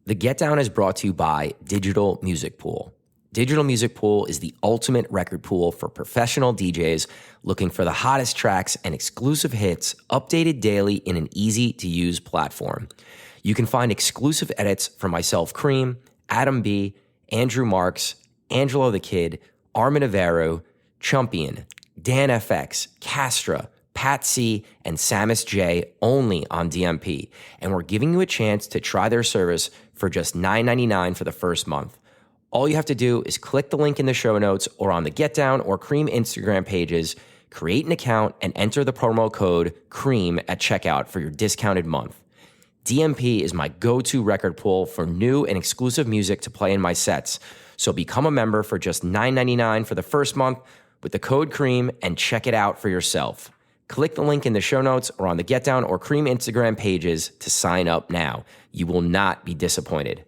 The Get Down is brought to you by Digital Music Pool. Digital Music Pool is the ultimate record pool for professional DJs looking for the hottest tracks and exclusive hits updated daily in an easy-to-use platform. You can find exclusive edits from myself, Cream, Adam B., Andrew Marks, Angelo the Kid, Armin Averu, Chumpian, Dan FX, Castra, Pat C, and Samus J only on DMP. And we're giving you a chance to try their service for just $9.99 for the first month. All you have to do is click the link in the show notes or on the Get Down or Cream Instagram pages, create an account, and enter the promo code CREAM at checkout for your discounted month. DMP is my go-to record pool for new and exclusive music to play in my sets. So become a member for just $9.99 for the first month with the code CREAM and check it out for yourself. Click the link in the show notes or on the Get Down or Cream Instagram pages to sign up now. You will not be disappointed.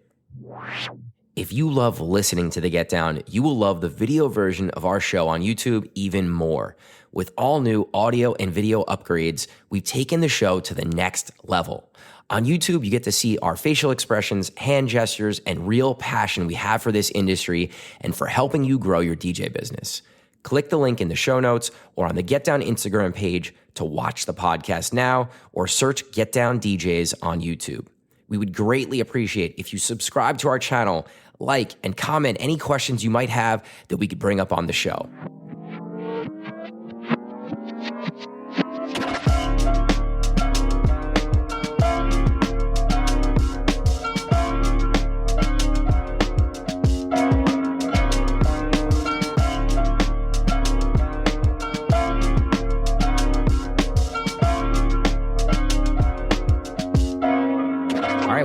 If you love listening to the Get Down, you will love the video version of our show on YouTube even more. With all new audio and video upgrades, we've taken the show to the next level. On YouTube, you get to see our facial expressions, hand gestures, and real passion we have for this industry and for helping you grow your DJ business. Click the link in the show notes or on the Get Down Instagram page to watch the podcast now or search Get Down DJs on YouTube. We would greatly appreciate if you subscribe to our channel, like, and comment any questions you might have that we could bring up on the show.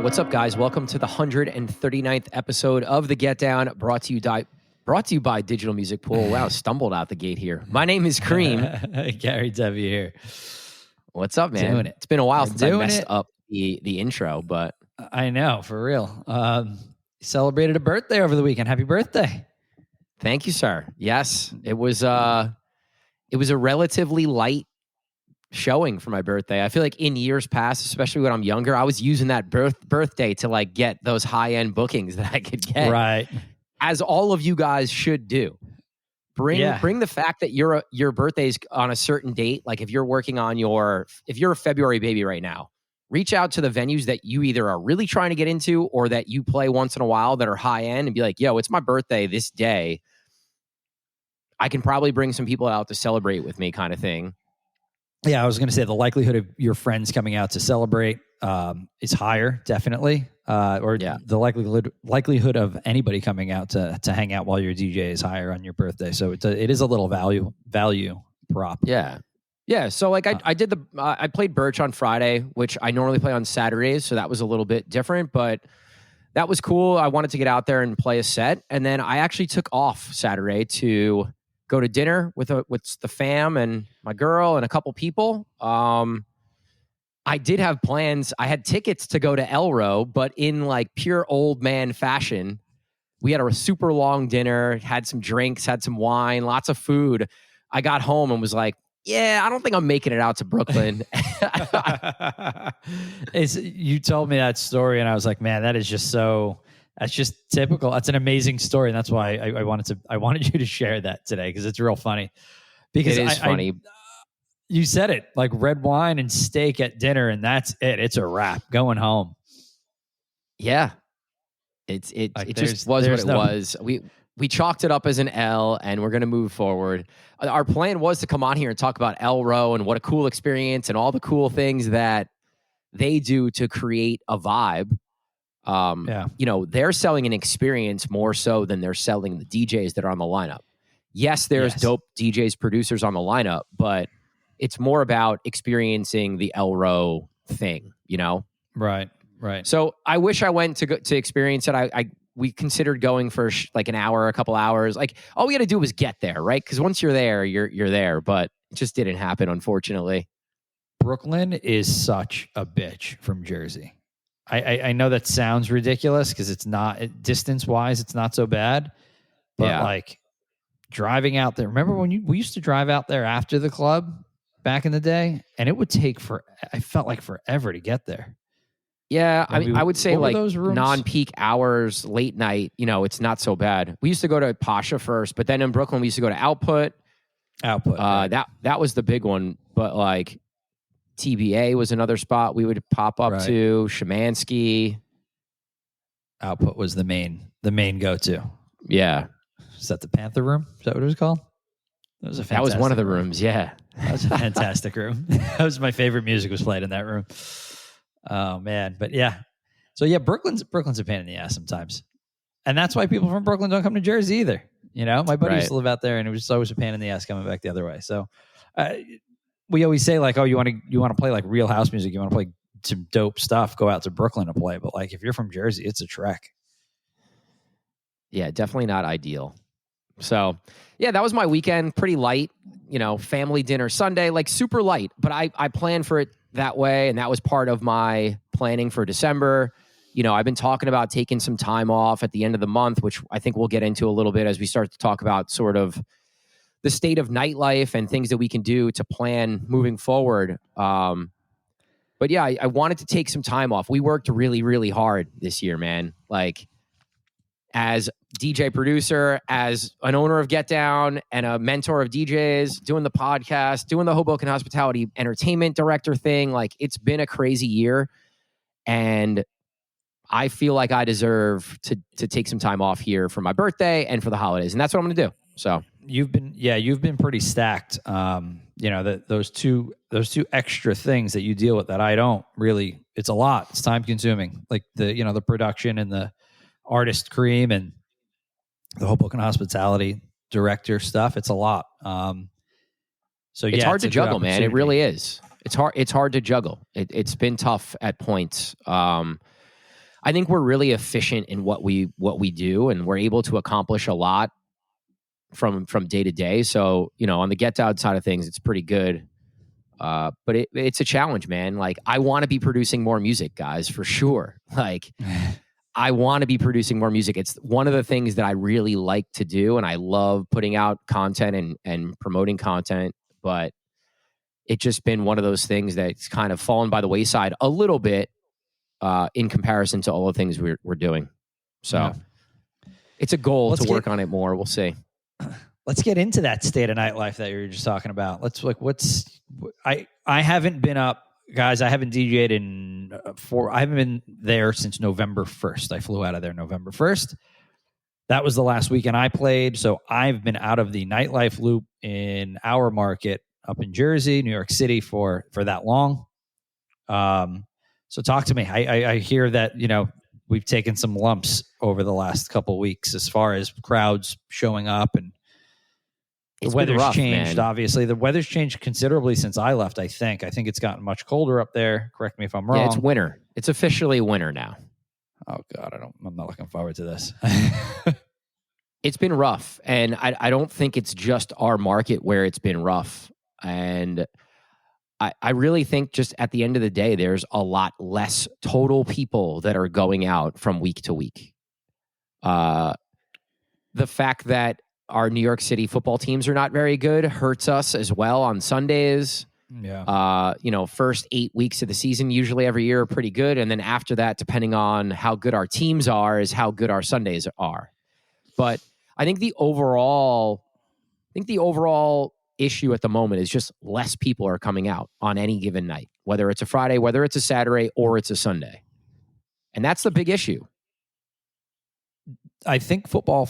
What's up, guys? Welcome to the 139th episode of The Get Down, brought to you by Digital Music Pool. Wow, stumbled out the gate here. My name is Cream. Gary Debbie here. What's up, man? Doing it. It's been a while since I messed up the intro, but I know, for real. Celebrated a birthday over the weekend. Happy birthday. Thank you, sir. Yes, it was a relatively light showing for my birthday. I feel like in years past, especially when I'm younger, I was using that birthday to like get those high-end bookings that I could get. Right. As all of you guys should do. Bring the fact that your birthday's on a certain date. Like if you're working on if you're a February baby right now, reach out to the venues that you either are really trying to get into or that you play once in a while that are high-end and be like, yo, it's my birthday this day. I can probably bring some people out to celebrate with me kind of thing. Yeah, I was going to say the likelihood of your friends coming out to celebrate is higher, definitely. The likelihood of anybody coming out to hang out while you're DJ is higher on your birthday. So it is a little value prop. Yeah. So like I played Birch on Friday, which I normally play on Saturdays. So that was a little bit different, but that was cool. I wanted to get out there and play a set. And then I actually took off Saturday to go to dinner with the fam and my girl and a couple people. I did have plans. I had tickets to go to Elro, but in like pure old man fashion, we had a super long dinner, had some drinks, had some wine, lots of food. I got home and was like, yeah, I don't think I'm making it out to Brooklyn. You told me that story and I was like, man, that's just typical. That's an amazing story. And that's why I wanted you to share that today because it's real funny. Because it is funny. You said it, like red wine and steak at dinner, and that's it. It's a wrap. Going home. Yeah. It just was what it was. We chalked it up as an L, and we're going to move forward. Our plan was to come on here and talk about Elro and what a cool experience and all the cool things that they do to create a vibe. They're selling an experience more so than they're selling the DJs that are on the lineup. Yes, there's dope DJs, producers on the lineup, but it's more about experiencing the Elro thing, you know? Right. So I wish I went to experience it. We considered going for like an hour, a couple hours. Like all we got to do was get there, right? Because once you're there, you're there. But it just didn't happen, unfortunately. Brooklyn is such a bitch from Jersey. I know that sounds ridiculous because it's not distance-wise, it's not so bad. But like driving out there, remember when we used to drive out there after the club back in the day, and it would take I felt like forever to get there. Yeah, I mean, I would say like those rooms? non-peak hours, late night, it's not so bad. We used to go to Pasha first, but then in Brooklyn, we used to go to Output. Right. That was the big one. But like TBA was another spot we would pop up to. Shemansky. Output was the main go-to. Yeah. Is that the Panther Room? Is that what it was called? That was one of the rooms. Yeah. That was a fantastic room. That was my favorite music was played in that room. Oh man. But yeah. So yeah, Brooklyn's a pain in the ass sometimes. And that's why people from Brooklyn don't come to Jersey either. My buddy used to live out there and it was always a pain in the ass coming back the other way. So we always say like, oh, you want to play like real house music. You want to play some dope stuff. Go out to Brooklyn to play. But like, if you're from Jersey, it's a trek. Yeah, definitely not ideal. So yeah, that was my weekend. Pretty light, family dinner Sunday, like super light, but I planned for it that way. And that was part of my planning for December. I've been talking about taking some time off at the end of the month, which I think we'll get into a little bit as we start to talk about sort of the state of nightlife and things that we can do to plan moving forward. But yeah, I wanted to take some time off. We worked really, really hard this year, man. Like as DJ producer, as an owner of Get Down and a mentor of DJs, doing the podcast, doing the Hoboken Hospitality Entertainment Director thing. Like it's been a crazy year. And I feel like I deserve to take some time off here for my birthday and for the holidays. And that's what I'm going to do. So you've been pretty stacked. Those two extra things that you deal with that I don't really, it's a lot. It's time consuming. Like the production and the artist cream and the Hoboken Hospitality Director stuff. It's a lot. So yeah, it's hard to juggle, man. It really is. It's hard to juggle. It's been tough at points. I think we're really efficient in what we do, and we're able to accomplish a lot from day to day. So, on the Get Down side of things, it's pretty good. But it's a challenge, man. Like I want to be producing more music, guys, for sure. Like I want to be producing more music. It's one of the things that I really like to do, and I love putting out content and promoting content, but it's just been one of those things that's kind of fallen by the wayside a little bit. In comparison to all the things we're doing. So it's a goal to work on it more. We'll see. Let's get into that state of nightlife that you were just talking about. I haven't been up, guys. I haven't DJ'd I haven't been there since November 1st. I flew out of there November 1st. That was the last weekend I played. So I've been out of the nightlife loop in our market up in Jersey, New York City for that long. So talk to me. I hear that, we've taken some lumps over the last couple of weeks as far as crowds showing up, and the weather's changed. Man. Obviously, the weather's changed considerably since I left. I think it's gotten much colder up there. Correct me if I'm wrong. Yeah, it's winter. It's officially winter now. Oh God, I'm not looking forward to this. It's been rough, and I don't think it's just our market where it's been rough. And I really think just at the end of the day, there's a lot less total people that are going out from week to week. The fact that our New York City football teams are not very good hurts us as well on Sundays. Yeah. First 8 weeks of the season, usually every year, are pretty good. And then after that, depending on how good our teams are, is how good our Sundays are. But I think the overall issue at the moment is just less people are coming out on any given night, whether it's a Friday, whether it's a Saturday, or it's a Sunday. And that's the big issue. I think football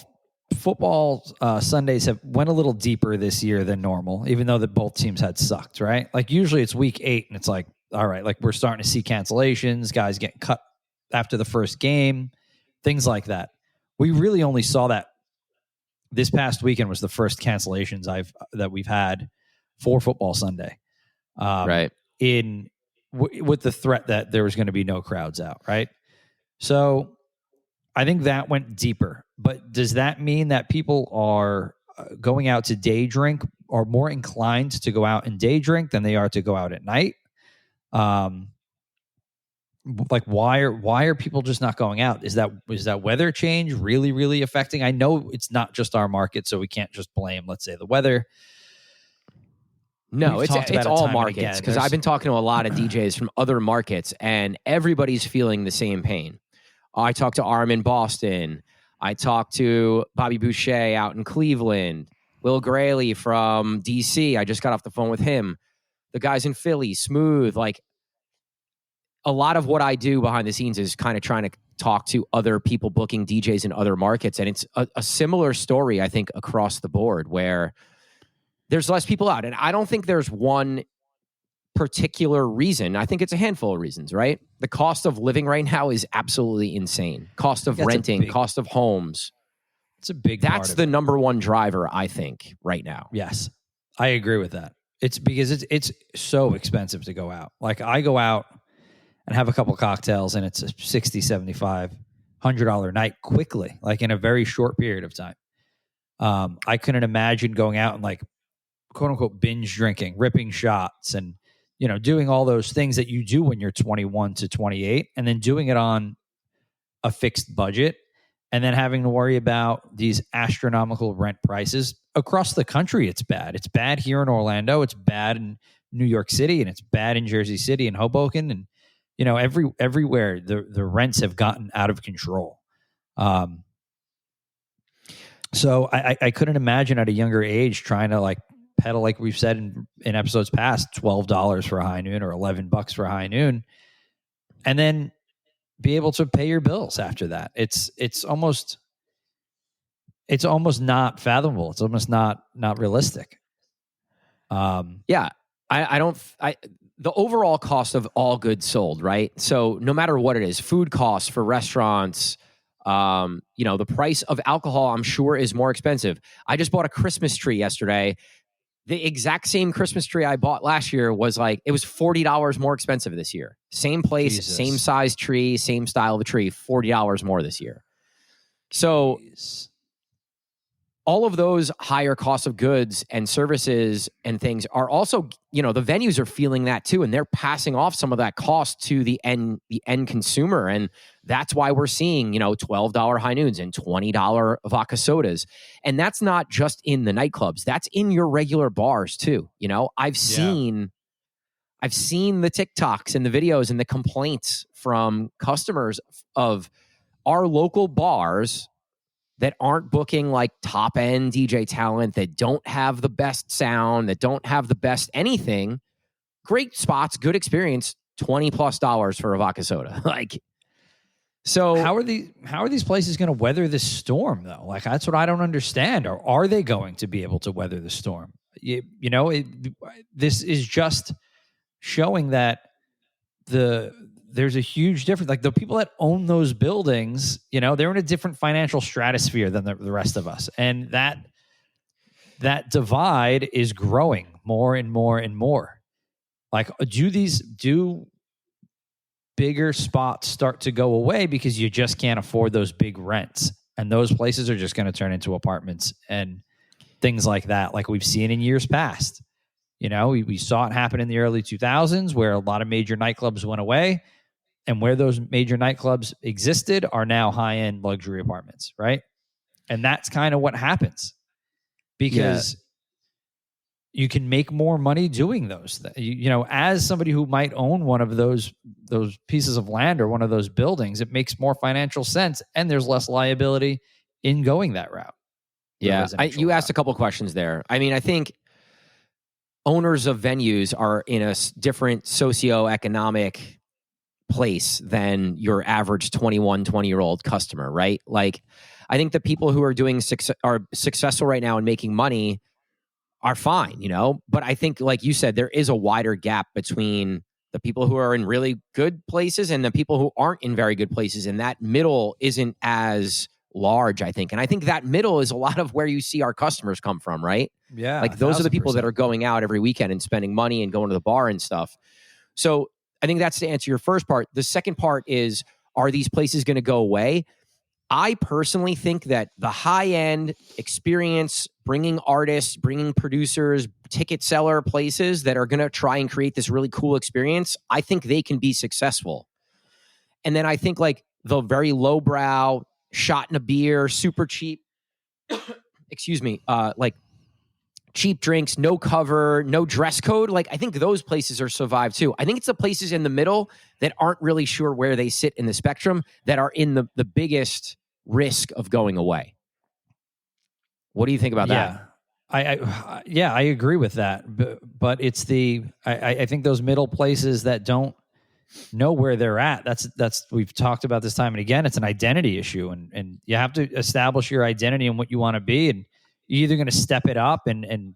Sundays have went a little deeper this year than normal, even though both teams had sucked, right? Like usually it's week 8 and it's like, all right, like we're starting to see cancellations, guys getting cut after the first game, things like that. We really only saw that this past weekend was the first cancellations that we've had for football Sunday. Right. With the threat that there was going to be no crowds out. Right. So I think that went deeper, but does that mean that people are going out to day drink, are more inclined to go out and day drink than they are to go out at night? Like why are people just not going out? Is that weather change really, really affecting? I know it's not just our market, so we can't just blame, let's say, the weather. No, We've talked it's about it all time and markets, again. because I've been talking to a lot of DJs from other markets, and everybody's feeling the same pain. I talked to Arm in Boston. I talked to Bobby Boucher out in Cleveland. Will Grayley from DC. I just got off the phone with him. The guys in Philly, Smooth. Like, a lot of what I do behind the scenes is kind of trying to talk to other people booking DJs in other markets. And it's a similar story, I think, across the board, where there's less people out. And I don't think there's one particular reason. I think it's a handful of reasons, right? The cost of living right now is absolutely insane. Cost of renting, cost of homes. It's a big That's part of the it. number one driver, I think, right now. Yes, I agree with that. It's because it's so expensive to go out. Like, I go out and have a couple cocktails, and it's a $60, $75, $100 night quickly, like in a very short period of time. I couldn't imagine going out and, like, quote unquote binge drinking, ripping shots, and doing all those things that you do when you're 21 to 28, and then doing it on a fixed budget, and then having to worry about these astronomical rent prices across the country. It's bad. It's bad here in Orlando. It's bad in New York City, and it's bad in Jersey City and Hoboken, and everywhere the rents have gotten out of control. So I couldn't imagine at a younger age trying to, like, pedal, like we've said in episodes past, $12 for a high noon or $11 for a high noon, and then be able to pay your bills after that. It's almost not fathomable. It's almost not realistic. Yeah, the overall cost of all goods sold, right? So no matter what it is, food costs for restaurants, the price of alcohol, I'm sure, is more expensive. I just bought a Christmas tree yesterday. The exact same Christmas tree I bought last year was it was $40 more expensive this year. Same place, Jesus. Same size tree, same style of a tree, $40 more this year. So all of those higher costs of goods and services and things are also, the venues are feeling that too, and they're passing off some of that cost to the end consumer. And that's why we're seeing, $12 high noons and $20 vodka sodas. And that's not just in the nightclubs. That's in your regular bars too. I've seen the TikToks and the videos and the complaints from customers of our local bars that aren't booking like top end DJ talent, that don't have the best sound, that don't have the best anything. Great spots, good experience, $20+ for a vodka soda. So how are these places going to weather this storm though? Like, that's what I don't understand. Or are they going to be able to weather the storm? This is just showing that there's a huge difference. Like, the people that own those buildings, they're in a different financial stratosphere than the rest of us. And that divide is growing more and more and more. Like, do bigger spots start to go away because you just can't afford those big rents? And those places are just going to turn into apartments and things like that, like we've seen in years past. We saw it happen in the early 2000s, where a lot of major nightclubs went away. And where those major nightclubs existed are now high-end luxury apartments, right? And that's kind of what happens, because you can make more money doing those. As somebody who might own one of those pieces of land or one of those buildings, it makes more financial sense, and there's less liability in going that route. Yeah, you asked a couple questions there. I mean, I think owners of venues are in a different socioeconomic place than your average 20-year-old customer, right? Like, I think the people who are are successful right now and making money are fine, but I think, like you said, there is a wider gap between the people who are in really good places and the people who aren't in very good places, and that middle isn't as large, I think. And I think that middle is a lot of where you see our customers come from, right? Yeah, like, those are the people that are going out every weekend and spending money and going to the bar and stuff. So I think that's to answer your first part. The second part is, are these places going to go away? I personally think that the high-end experience, bringing artists, bringing producers, ticket seller places that are going to try and create this really cool experience, I think they can be successful. And then I think, like, the very lowbrow, shot in a beer, super cheap, excuse me, like cheap drinks, no cover, no dress code. Like, I think those places are survived too. I think it's the places in the middle that aren't really sure where they sit in the spectrum that are in the biggest risk of going away. What do you think about that? I agree with that. But it's I think those middle places that don't know where they're at. That's we've talked about this time and again. It's an identity issue, and you have to establish your identity and what you want to be, and you're either going to step it up and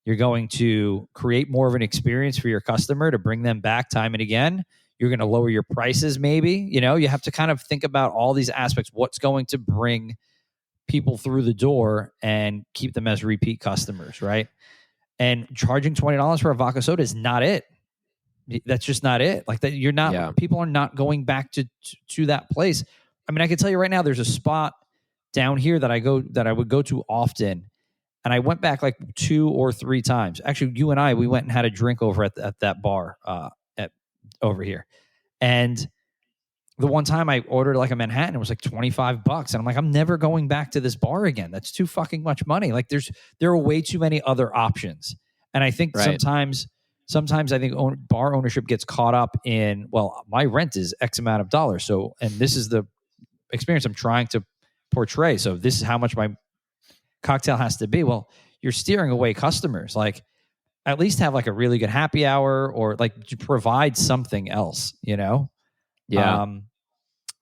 you're going to create more of an experience for your customer to bring them back time and again. You're going to lower your prices, maybe. You have to kind of think about all these aspects. What's going to bring people through the door and keep them as repeat customers, right? And charging $20 for a vodka soda is not it. That's just not it. Like that, you're not. People are not going back to that place. I mean, I can tell you right now, there's a spot down here that I would go to often, and I went back like 2 or 3 times. Actually, you and I, we went and had a drink over at that bar over here, and the one time I ordered like a Manhattan, it was like $25, and I'm like, I'm never going back to this bar again. That's too fucking much money. Like there are way too many other options, and I think sometimes I think bar ownership gets caught up in, well, my rent is X amount of dollars. So, and this is the experience I'm trying to portray. So this is how much my cocktail has to be. Well, you're steering away customers. Like, at least have like a really good happy hour, or like to provide something else, Yeah.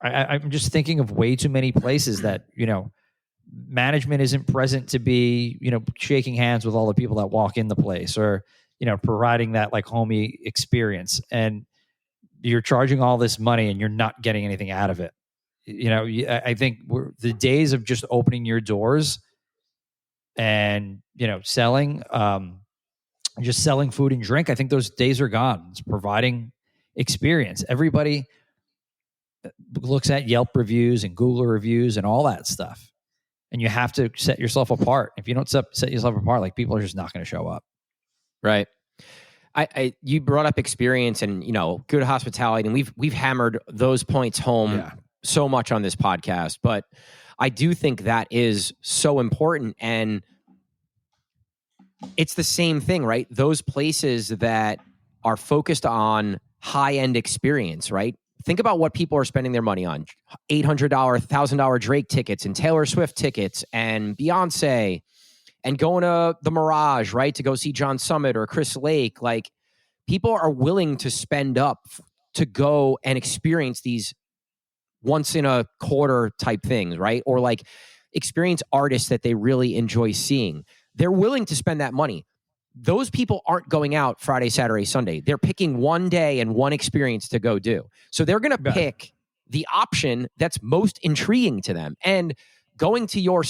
I'm just thinking of way too many places that, management isn't present to be, shaking hands with all the people that walk in the place, or, providing that like homey experience, and you're charging all this money and you're not getting anything out of it. I think the days of just opening your doors and, selling, just selling food and drink, I think those days are gone. It's providing experience. Everybody looks at Yelp reviews and Google reviews and all that stuff, and you have to set yourself apart. If you don't set yourself apart, like, people are just not going to show up. Right. You brought up experience and, good hospitality, and we've hammered those points home so much on this podcast, but I do think that is so important. And it's the same thing, right? Those places that are focused on high-end experience, right? Think about what people are spending their money on. $800, $1,000 Drake tickets and Taylor Swift tickets and Beyonce, and going to the Mirage, right, to go see John Summit or Chris Lake. Like, people are willing to spend up to go and experience these once in a quarter type things, right? Or like experience artists that they really enjoy seeing. They're willing to spend that money. Those people aren't going out Friday, Saturday, Sunday. They're picking one day and one experience to go do. So they're going to pick the option that's most intriguing to them. And going to your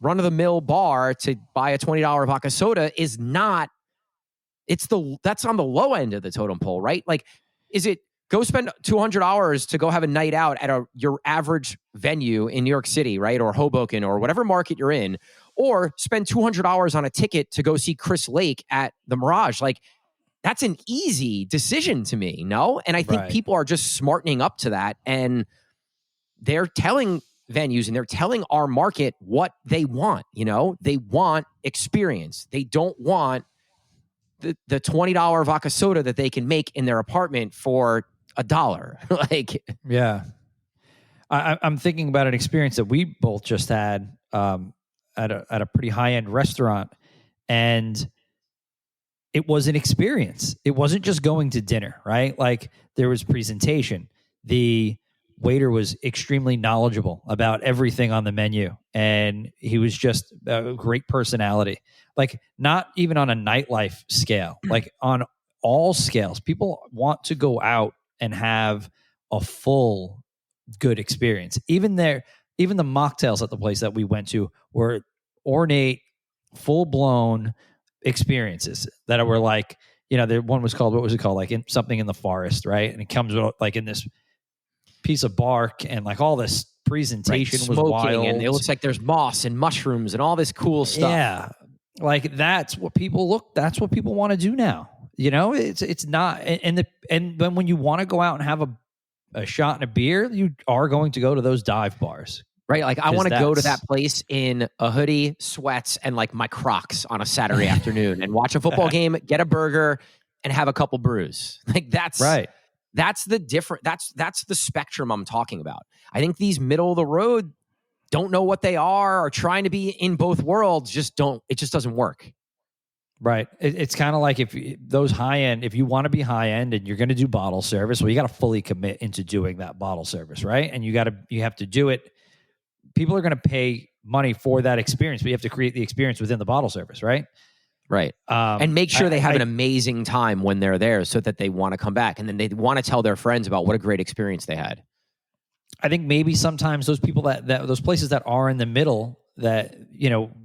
run-of-the-mill bar to buy a $20 vodka soda is not, that's on the low end of the totem pole, right? Like, is it go spend $200 to go have a night out at your average venue in New York City, right? Or Hoboken, or whatever market you're in, or spend $200 on a ticket to go see Chris Lake at the Mirage? Like, that's an easy decision to me, no? And I think people are just smartening up to that, and they're telling venues and they're telling our market what they want. They want experience. They don't want the $20 vodka soda that they can make in their apartment for $1. Like, yeah, I'm thinking about an experience that we both just had at a pretty high end restaurant, and it was an experience. It wasn't just going to dinner, right? Like, there was presentation. The waiter was extremely knowledgeable about everything on the menu, and he was just a great personality. Like, not even on a Nightlife scale, like on all scales, people want to go out and have a full good experience. Even the mocktails at the place that we went to were ornate, full-blown experiences that were like, the one was called, what was it called? Like, something in the forest, right? And it comes like in this piece of bark, and like all this presentation was wild, and it looks like there's moss and mushrooms and all this cool stuff. Yeah, like that's what people want to do now. It's not, and then when you want to go out and have a shot and a beer, you are going to go to those dive bars. Right? Like I want to go to that that's place in a hoodie, sweats, and like my Crocs on a Saturday afternoon and watch a football game, get a burger, and have a couple brews. Like right. that's the different that's the spectrum I'm talking about. I think these middle of the road don't know what they are trying to be in both worlds it just doesn't work. Right. It's kind of like if those high end, if you want to be high end and you're going to do bottle service, well, you got to fully commit into doing that bottle service, right? And you have to do it. People are going to pay money for that experience, but you have to create the experience within the bottle service, right? Right. And make sure they have an amazing time when they're there so that they want to come back. And then they want to tell their friends about what a great experience they had. I think maybe sometimes those people that those places that are in the middle that,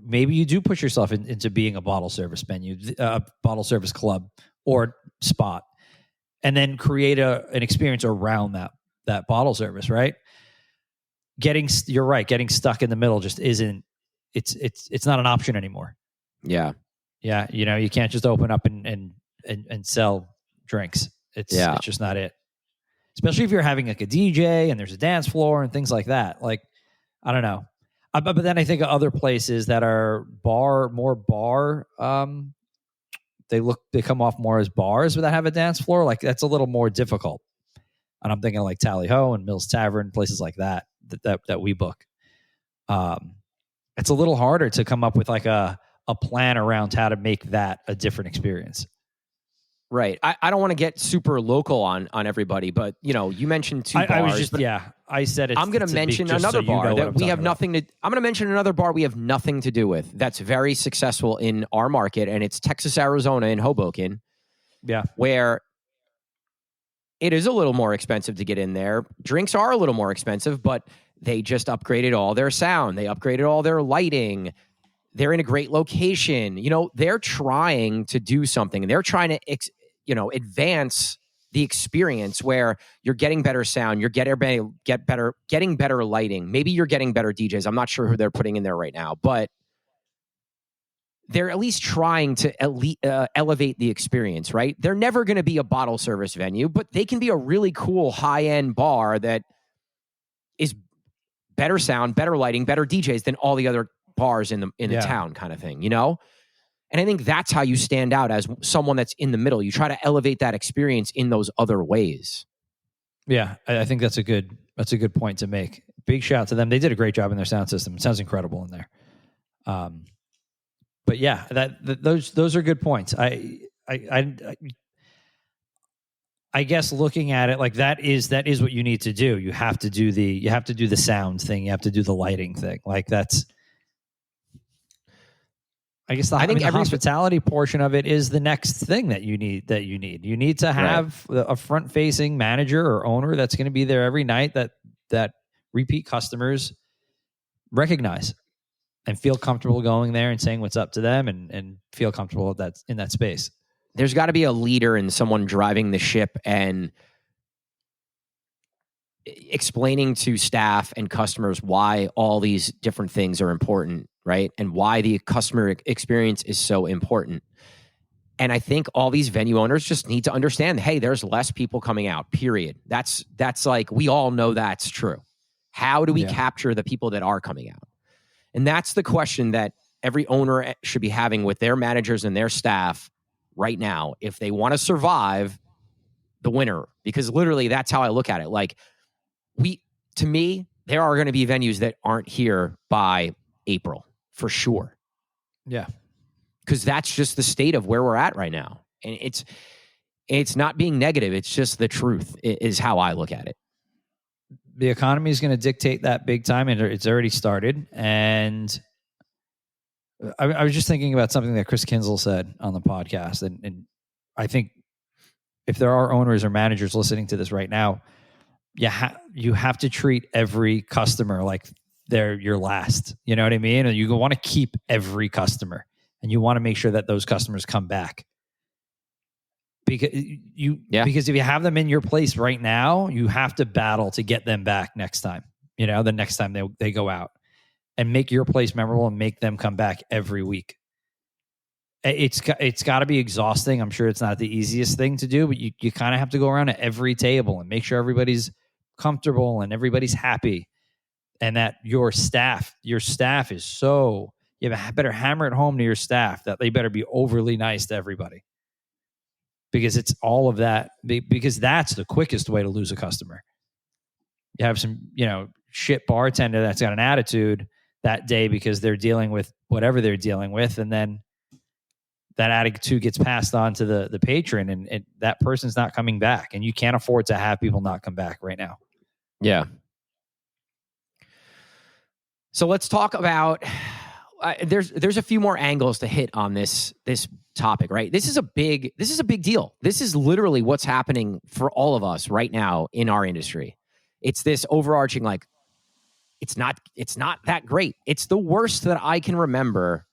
maybe you do push yourself into being a bottle service venue, a bottle service club or spot, and then create an experience around that bottle service, right? You're right. Getting stuck in the middle just isn't, it's not an option anymore. Yeah. Yeah. You can't just open up and sell drinks. It's just not it. Especially if you're having like a DJ and there's a dance floor and things like that. Like, I don't know. But then I think of other places that are more bar. They come off more as bars that have a dance floor. Like that's a little more difficult. And I'm thinking like Tally Ho and Mills Tavern, places like that we book. It's a little harder to come up with like a plan around how to make that a different experience. Right. I don't want to get super local on everybody, but you mentioned two bars. I said it. I'm going to mention another bar that we have nothing to. I'm going to mention another bar we have nothing to do with. That's very successful in our market, and it's Texas, Arizona, in Hoboken. Yeah, where it is a little more expensive to get in there. Drinks are a little more expensive, but they just upgraded all their sound. They upgraded all their lighting. They're in a great location. They're trying to do something, and they're trying to advance the experience where you're getting better sound, you're getting better lighting. Maybe you're getting better DJs. I'm not sure who they're putting in there right now, but they're at least trying to elevate the experience, right? They're never going to be a bottle service venue, but they can be a really cool high-end bar that is better sound, better lighting, better DJs than all the other bars in the town kind of thing, And I think that's how you stand out as someone that's in the middle. You try to elevate that experience in those other ways. Yeah, I think that's a good point to make. Big shout out to them. They did a great job in their sound system. It sounds incredible in there. But yeah, those are good points. I guess looking at it like that is what you need to do. You have to do the sound thing. You have to do the lighting thing. Like that's. I guess the hospitality portion of it is the next thing that you need. You need to have a front-facing manager or owner that's going to be there every night that repeat customers recognize and feel comfortable going there and saying what's up to them and feel comfortable in that space. There's got to be a leader and someone driving the ship and explaining to staff and customers why all these different things are important, right? And why the customer experience is so important. And I think all these venue owners just need to understand, hey, there's less people coming out, period. That's like, we all know that's true. How do we capture the people that are coming out? And that's the question that every owner should be having with their managers and their staff right now, if they want to survive the winter, because literally that's how I look at it. Like, to me, there are going to be venues that aren't here by April for sure. Yeah. Because that's just the state of where we're at right now. And it's not being negative. It's just the truth is how I look at it. The economy is going to dictate that big time, and it's already started. And I was just thinking about something that Chris Kinzel said on the podcast. And I think if there are owners or managers listening to this right now, you have to treat every customer like they're your last. You know what I mean? And you want to keep every customer, and you want to make sure that those customers come back. Because if you have them in your place right now, you have to battle to get them back next time. The next time they go out, and make your place memorable and make them come back every week. It's got to be exhausting. I'm sure it's not the easiest thing to do, but you kind of have to go around to every table and make sure everybody's comfortable and everybody's happy. and that your staff is so, you better hammer it home to your staff that they better be overly nice to everybody, because it's all of that, because that's the quickest way to lose a customer. You have some, shit bartender that's got an attitude that day because they're dealing with whatever they're dealing with, and then that attitude gets passed on to the patron, and that person's not coming back, and you can't afford to have people not come back right now. Yeah. So let's talk about. There's a few more angles to hit on this topic, right? This is a big deal. This is literally what's happening for all of us right now in our industry. It's this overarching, like, it's not that great. It's the worst that I can remember,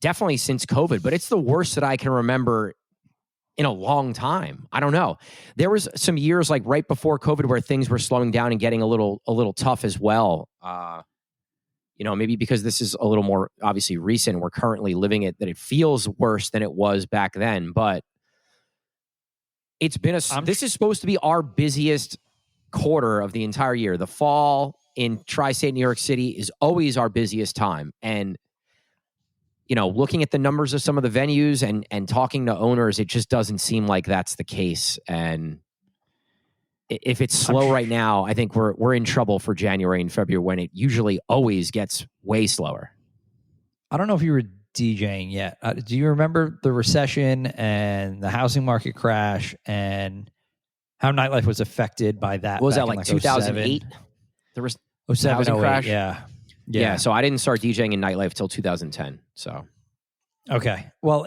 definitely since COVID, but it's the worst that I can remember in a long time. I don't know. There was some years like right before COVID where things were slowing down and getting a little tough as well. Maybe because this is a little more obviously recent, we're currently living it, that it feels worse than it was back then. But it's been this is supposed to be our busiest quarter of the entire year. The fall in tri-state New York City is always our busiest time. And, looking at the numbers of some of the venues and talking to owners, it just doesn't seem like that's the case. And if it's slow right now, I think we're in trouble for January and February, when it usually always gets way slower. I don't know if you were DJing yet. Do you remember the recession and the housing market crash and how nightlife was affected by that? What was that, like 2008? There was 07, housing 08, crash? Yeah. So I didn't start DJing in nightlife till 2010. So. Okay. Well,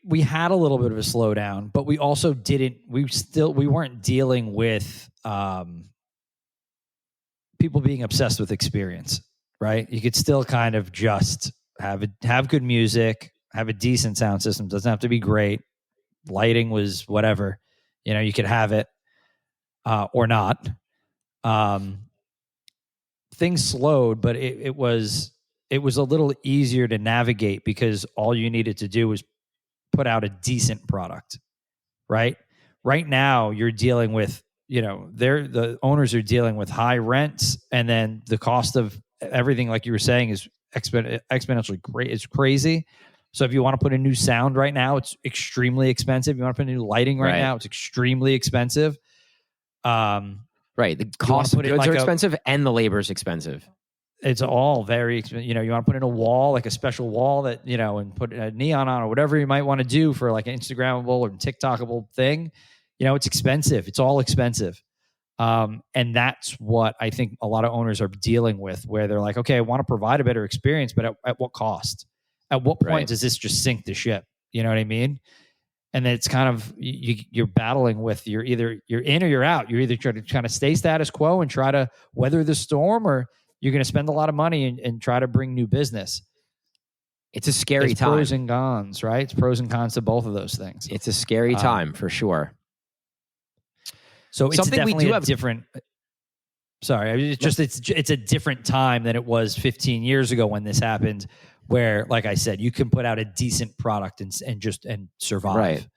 we had a little bit of a slowdown, but we also we weren't dealing with people being obsessed with experience, right? You could still kind of just have good music, have a decent sound system. Doesn't have to be great. Lighting was whatever, you could have it or not. Things slowed, but it was a little easier to navigate because all you needed to do was put out a decent product, right? Right now, you're dealing with, the owners are dealing with high rents, and then the cost of everything, like you were saying, is exponentially great. It's crazy. So if you want to put a new sound right now, it's extremely expensive. You want to put a new lighting right now, it's extremely expensive. Right. The cost of goods are expensive and the labor is expensive. It's all very expensive. You want to put in a wall, like a special wall that, and put a neon on or whatever you might want to do for like an Instagrammable or TikTokable thing. It's expensive. It's all expensive. And that's what I think a lot of owners are dealing with, where they're like, okay, I want to provide a better experience, but at what cost? At what point does this just sink the ship? You know what I mean? And then it's kind of, you're battling with, you're in or you're out. You're either trying to kind of stay status quo and try to weather the storm, or you're going to spend a lot of money and try to bring new business. It's a scary time. Pros and cons, right? It's pros and cons to both of those things. It's a scary time for sure. So it's something definitely we do different. Sorry, it's a different time than it was 15 years ago when this happened, where, like I said, you can put out a decent product and survive. Right.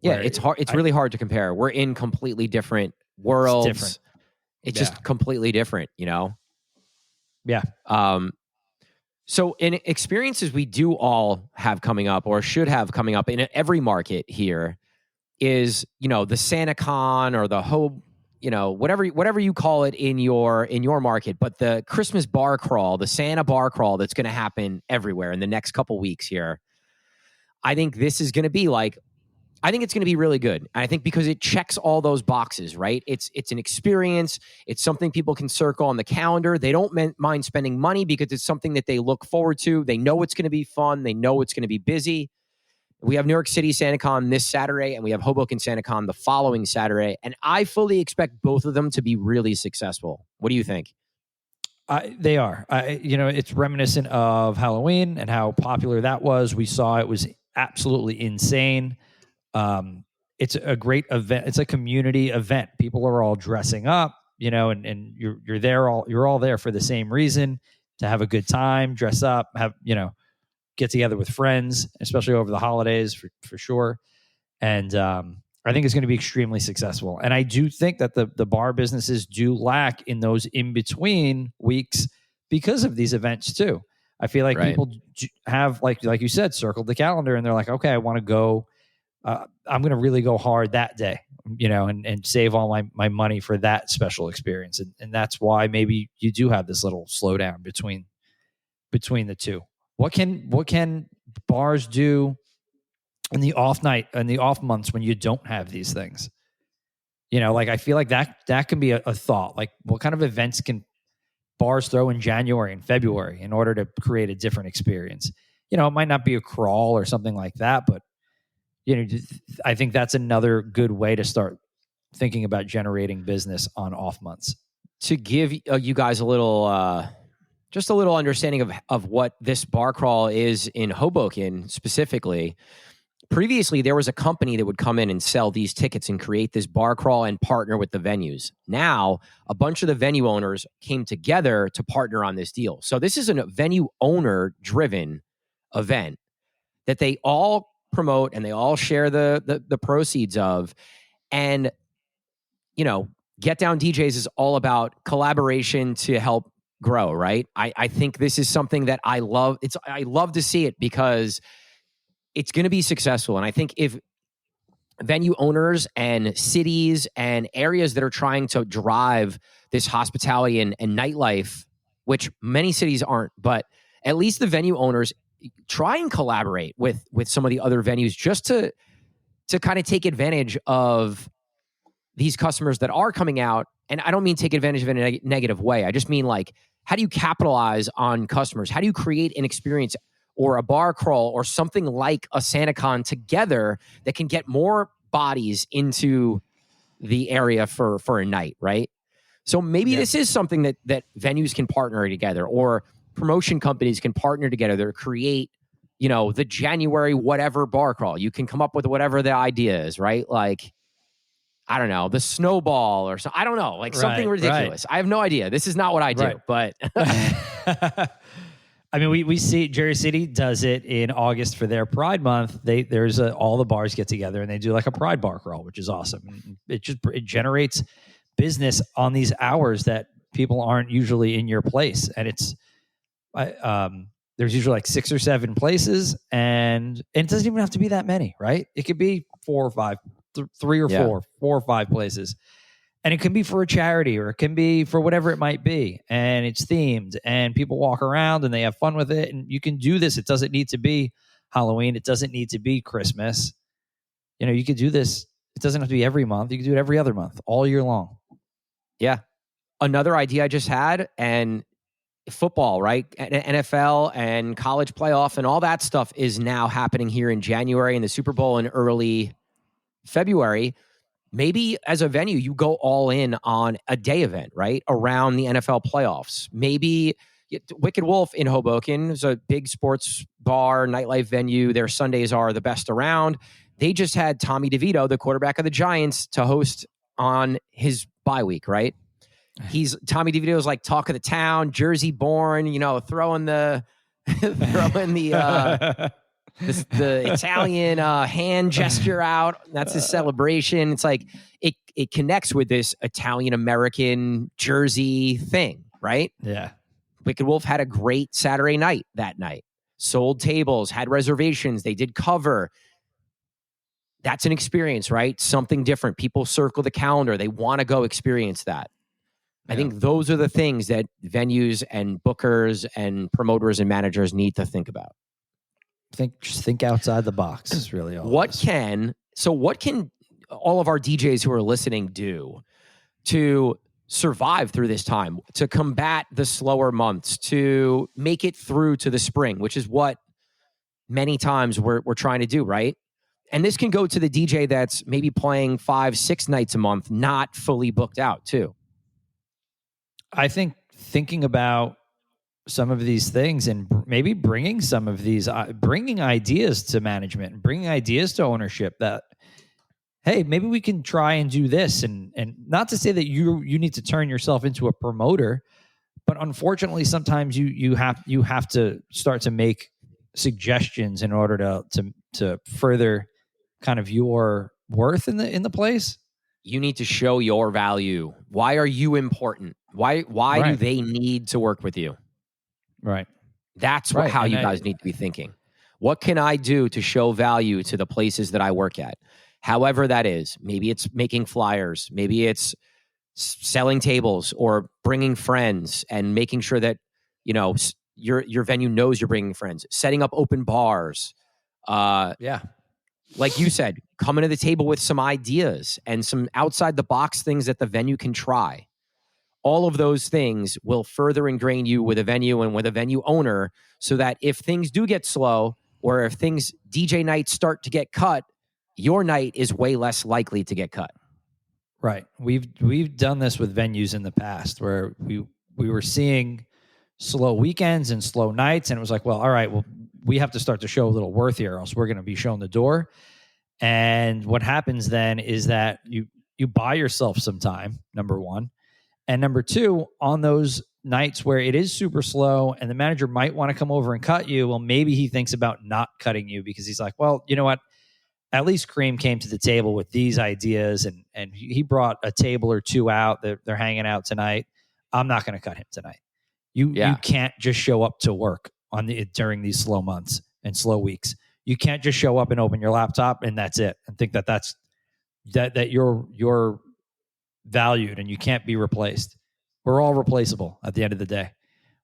Yeah, it's hard. It's really hard to compare. We're in completely different worlds. It's just completely different, Yeah. So in experiences we do all have coming up, or should have coming up in every market here, is, the SantaCon or the whatever you call it in your market, but the Christmas bar crawl, the Santa bar crawl that's going to happen everywhere in the next couple weeks here. I think this is going to be I think it's going to be really good. And I think because it checks all those boxes, right? It's an experience. It's something people can circle on the calendar. They don't mind spending money because it's something that they look forward to. They know it's going to be fun. They know it's going to be busy. We have New York City SantaCon this Saturday, and we have Hoboken SantaCon the following Saturday. And I fully expect both of them to be really successful. What do you think? They are. It's reminiscent of Halloween and how popular that was. We saw it was absolutely insane. It's a great event. It's a community event. People are all dressing up, and you're all there for the same reason, to have a good time, dress up, get together with friends, especially over the holidays for sure. And I think it's going to be extremely successful. And I do think that the bar businesses do lack in those in-between weeks because of these events too. I feel like people have, like you said, circled the calendar and they're like, okay, I want to go, I'm going to really go hard that day, and save all my money for that special experience. And that's why maybe you do have this little slowdown between the two. What can bars do in the off night and the off months when you don't have these things? I feel like that can be a thought. Like, what kind of events can bars throw in January and February in order to create a different experience? It might not be a crawl or something like that, but I think that's another good way to start thinking about generating business on off months. To give you guys a little, just a little understanding of what this bar crawl is in Hoboken specifically. Previously, there was a company that would come in and sell these tickets and create this bar crawl and partner with the venues. Now, a bunch of the venue owners came together to partner on this deal. So this is a venue owner-driven event that they all promote and they all share the proceeds of. And, Get Down DJs is all about collaboration to help grow, right? I think this is something that I love. I love to see it because it's going to be successful. And I think if venue owners and cities and areas that are trying to drive this hospitality and nightlife, which many cities aren't, but at least the venue owners try and collaborate with some of the other venues just to kind of take advantage of these customers that are coming out. And I don't mean take advantage of it in a negative way. I just mean, like, how do you capitalize on customers? How do you create an experience or a bar crawl or something like a SantaCon together that can get more bodies into the area for a night, right? So maybe this is something that venues can partner together, or promotion companies can partner together to create, the January whatever bar crawl. You can come up with whatever the idea is, right? Like, I don't know, the snowball or something. I don't know, like something ridiculous. Right. I have no idea. This is not what I do, but... I mean, we see Jerry City does it in August for their Pride Month. All the bars get together and they do like a Pride bar crawl, which is awesome. It generates business on these hours that people aren't usually in your place, and there's usually like 6 or 7 places, and it doesn't even have to be that many, right? It could be 4 or 5, 3 or 4 or 5 places. And it can be for a charity, or it can be for whatever it might be. And it's themed, and people walk around and they have fun with it. And you can do this. It doesn't need to be Halloween. It doesn't need to be Christmas. You could do this. It doesn't have to be every month. You can do it every other month, all year long. Yeah. Another idea I just had, and football, right? NFL and college playoff and all that stuff is now happening here in January, and the Super Bowl in early February. Maybe as a venue, you go all in on a day event, right? Around the NFL playoffs. Maybe Wicked Wolf in Hoboken is a big sports bar, nightlife venue. Their Sundays are the best around. They just had Tommy DeVito, the quarterback of the Giants, to host on his bye week, right? Tommy DeVito is like talk of the town, Jersey born, throwing the the Italian hand gesture out. That's his celebration. It's like it connects with this Italian American Jersey thing, right? Yeah. Wicked Wolf had a great Saturday night that night. Sold tables, had reservations, they did cover. That's an experience, right? Something different. People circle the calendar. They want to go experience that. I think those are the things that venues and bookers and promoters and managers need to think about. Just think outside the box is really all. What can all of our DJs who are listening do to survive through this time, to combat the slower months, to make it through to the spring, which is what many times we're trying to do, right? And this can go to the DJ that's maybe playing 5-6 nights a month, not fully booked out too. I think thinking about some of these things and maybe bringing some of these, bringing ideas to management and bringing ideas to ownership that, hey, maybe we can try and do this. And not to say that you need to turn yourself into a promoter, but unfortunately, sometimes you have to start to make suggestions in order to further kind of your worth in the place. You need to show your value. Why are you important? Why do they need to work with you? Right. That's how you guys need to be thinking. What can I do to show value to the places that I work at? However that is. Maybe it's making flyers. Maybe it's selling tables or bringing friends and making sure that, your venue knows you're bringing friends. Setting up open bars. Like you said, coming to the table with some ideas and some outside the box things that the venue can try. All of those things will further ingrain you with a venue and with a venue owner so that if things do get slow or if DJ nights start to get cut, your night is way less likely to get cut. Right. We've done this with venues in the past where we were seeing slow weekends and slow nights, and it was like, well, all right, well, we have to start to show a little worth here, or else we're going to be shown the door. And what happens then is that you buy yourself some time, number one. And number two, on those nights where it is super slow and the manager might want to come over and cut you, well, maybe he thinks about not cutting you because he's like, well, you know what? At least Cream came to the table with these ideas and he brought a table or two out. They're hanging out tonight. I'm not going to cut him tonight. You can't just show up to work during these slow months and slow weeks. You can't just show up and open your laptop and that's it and think that you're valued and you can't be replaced. We're all replaceable at the end of the day.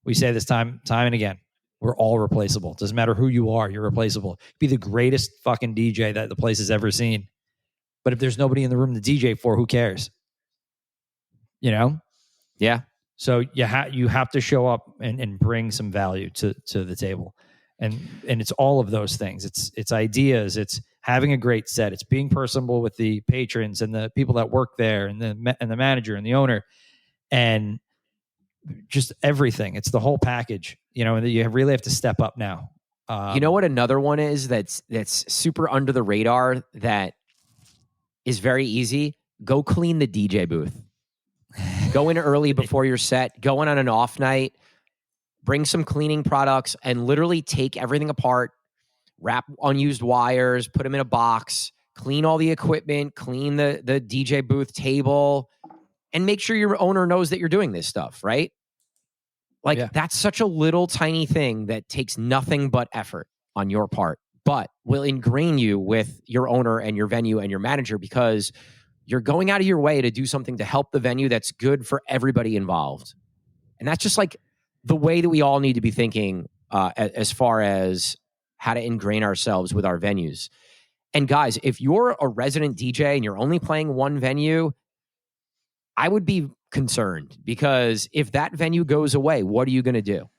We say this time and again. We're all replaceable. Doesn't matter who you are, you're replaceable. Be the greatest fucking DJ that the place has ever seen. But if there's nobody in the room to DJ for, who cares? Yeah. So you have to show up and bring some value to the table. And it's all of those things. It's ideas. It's having a great set. It's being personable with the patrons and the people that work there and the manager and the owner and just everything. It's the whole package, and you really have to step up now. You know what another one is that's super under the radar that is very easy? Go clean the DJ booth. Go in early before your set. Go in on an off night. Bring some cleaning products and literally take everything apart, wrap unused wires, put them in a box, clean all the equipment, clean the DJ booth table, and make sure your owner knows that you're doing this stuff, right? That's such a little tiny thing that takes nothing but effort on your part, but will ingrain you with your owner and your venue and your manager because you're going out of your way to do something to help the venue that's good for everybody involved. And that's just like the way that we all need to be thinking as far as how to ingrain ourselves with our venues. And guys, if you're a resident DJ and you're only playing one venue, I would be concerned because if that venue goes away, what are you going to do?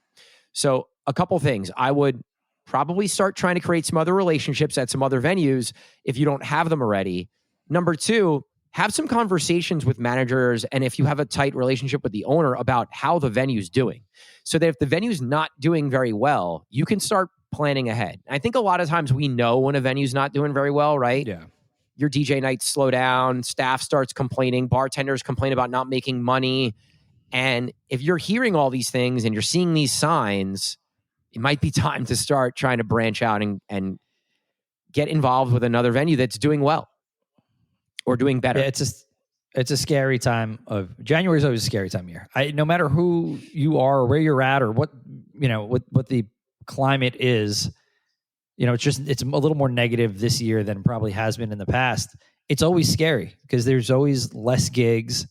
So a couple things. I would probably start trying to create some other relationships at some other venues if you don't have them already. Number two, have some conversations with managers and if you have a tight relationship with the owner about how the venue's doing. So that if the venue's not doing very well, you can start planning ahead. I think a lot of times we know when a venue's not doing very well, right? Yeah. Your DJ nights slow down, staff starts complaining, bartenders complain about not making money. And if you're hearing all these things and you're seeing these signs, it might be time to start trying to branch out and get involved with another venue that's doing well or doing better. Yeah, it's a scary time January is always a scary time of year. No matter who you are or where you're at or what the climate is, it's a little more negative this year than probably has been in the past. It's always scary because there's always less gigs.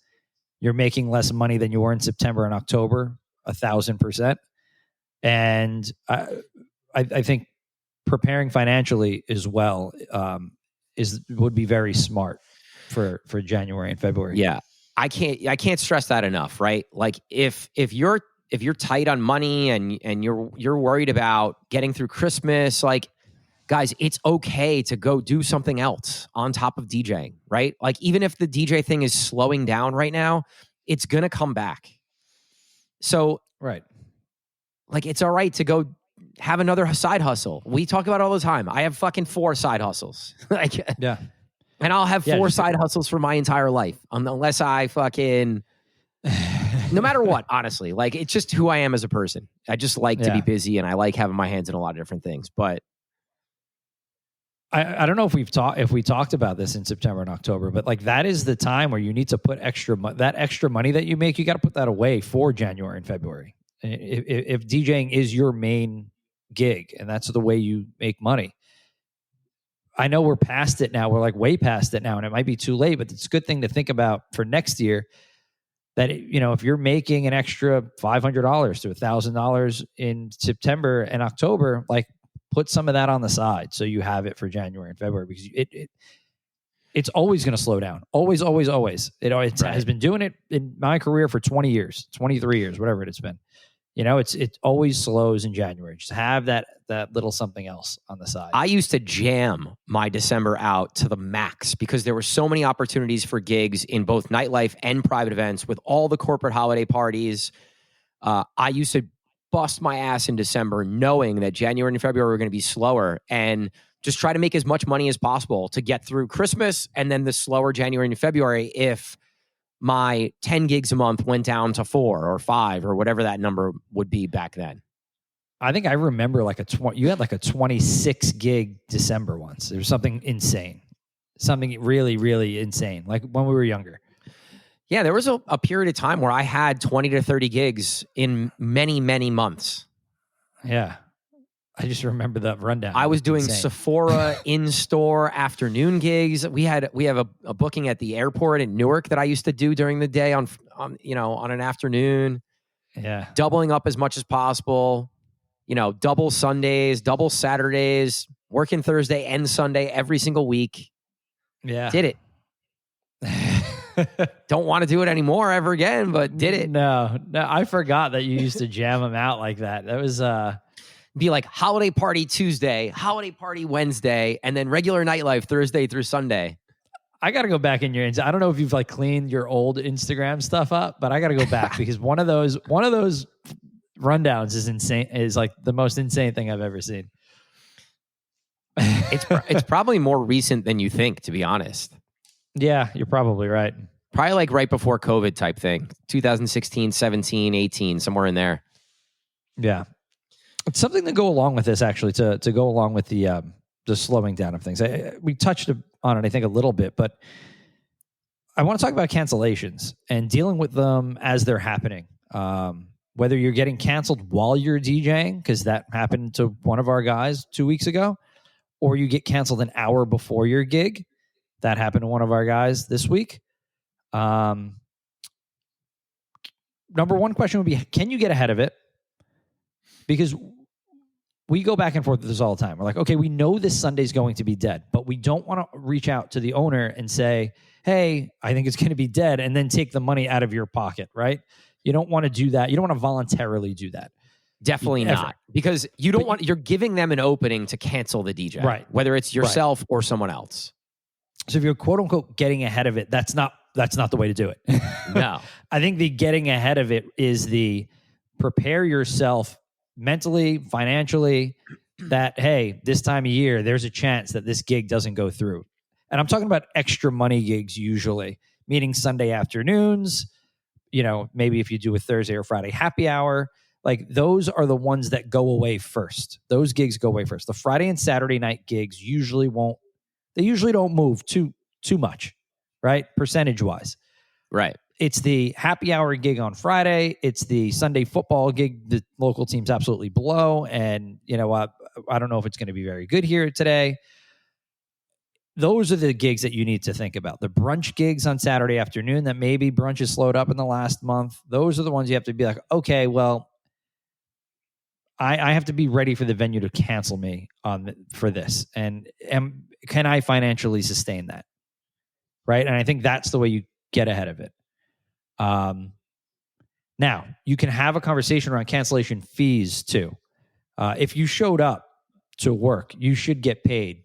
You're making less money than you were in September and October, 1,000%. And I think preparing financially as well would be very smart for January and February. Yeah, I can't stress that enough. Right, like if you're tight on money and you're worried about getting through Christmas, like guys, it's okay to go do something else on top of DJing, right? Like even if the DJ thing is slowing down right now, it's going to come back. So, right. Like it's all right to go have another side hustle. We talk about it all the time. I have fucking 4 side hustles. Yeah. And I'll have 4 side hustles for my entire life unless I fucking no matter what, honestly. Like it's just who I am as a person. I just like to be busy and I like having my hands in a lot of different things. But I don't know if we talked about this in September and October, but like that is the time where you need to put that extra money that you make, you got to put that away for January and February. If DJing is your main gig and that's the way you make money. I know we're past it now. We're like way past it now, and it might be too late, but it's a good thing to think about for next year that, if you're making an extra $500 to $1,000 in September and October, like put some of that on the side so you have it for January and February, because it's always going to slow down. Always, always, always. It has been doing it in my career for 20 years, 23 years, whatever it's been. It always slows in January. Just have that little something else on the side. I used to jam my December out to the max because there were so many opportunities for gigs in both nightlife and private events with all the corporate holiday parties. I used to bust my ass in December knowing that January and February were going to be slower, and just try to make as much money as possible to get through Christmas and then the slower January and February if my 10 gigs a month went down to 4 or 5 or whatever that number would be back then. I think I remember you had like a 26 gig December once. There was something insane, something really, really insane, like when we were younger. Yeah, there was a period of time where I had 20 to 30 gigs in many, many months. Yeah. I just remember that rundown. I was doing Sephora in-store afternoon gigs. We have a booking at the airport in Newark that I used to do during the day on an afternoon. Yeah. Doubling up as much as possible. Double Sundays, double Saturdays, working Thursday and Sunday every single week. Yeah. Did it. Don't want to do it anymore ever again, but did it. No, I forgot that you used to jam them out like that. That was be like holiday party Tuesday, holiday party Wednesday, and then regular nightlife Thursday through Sunday. I got to go back in your. I don't know if you've like cleaned your old Instagram stuff up, but I got to go back because one of those rundowns is insane. Is like the most insane thing I've ever seen. It's probably more recent than you think, to be honest. Yeah, you're probably right. Probably like right before COVID type thing. 2016, 17, 18, somewhere in there. Yeah. It's something to go along with this, actually, to go along with the slowing down of things. We touched on it, I think, a little bit, but I want to talk about cancellations and dealing with them as they're happening. Whether you're getting canceled while you're DJing, because that happened to one of our guys 2 weeks ago, or you get canceled an hour before your gig. That happened to one of our guys this week. Number one question would be, can you get ahead of it? Because we go back and forth with this all the time. We're like, okay, we know this Sunday's going to be dead, but we don't want to reach out to the owner and say, hey, I think it's going to be dead, and then take the money out of your pocket, right? You don't want to do that. You don't want to voluntarily do that. Definitely not. Because you're giving them an opening to cancel the DJ. Right. Whether it's yourself or someone else. So if you're quote unquote getting ahead of it, that's not the way to do it. No. I think the getting ahead of it is the prepare yourself mentally, financially, that, hey, this time of year, there's a chance that this gig doesn't go through. And I'm talking about extra money gigs usually, meaning Sunday afternoons, maybe if you do a Thursday or Friday happy hour, like those are the ones that go away first. Those gigs go away first. The Friday and Saturday night gigs usually don't move too much, right? Percentage wise. Right. It's the happy hour gig on Friday. It's the Sunday football gig the local team's absolutely below. And, I don't know if it's going to be very good here today. Those are the gigs that you need to think about. The brunch gigs on Saturday afternoon that maybe brunch has slowed up in the last month. Those are the ones you have to be like, okay, well, I have to be ready for the venue to cancel me for this. And can I financially sustain that? Right. And I think that's the way you get ahead of it. Now, you can have a conversation around cancellation fees too. If you showed up to work, you should get paid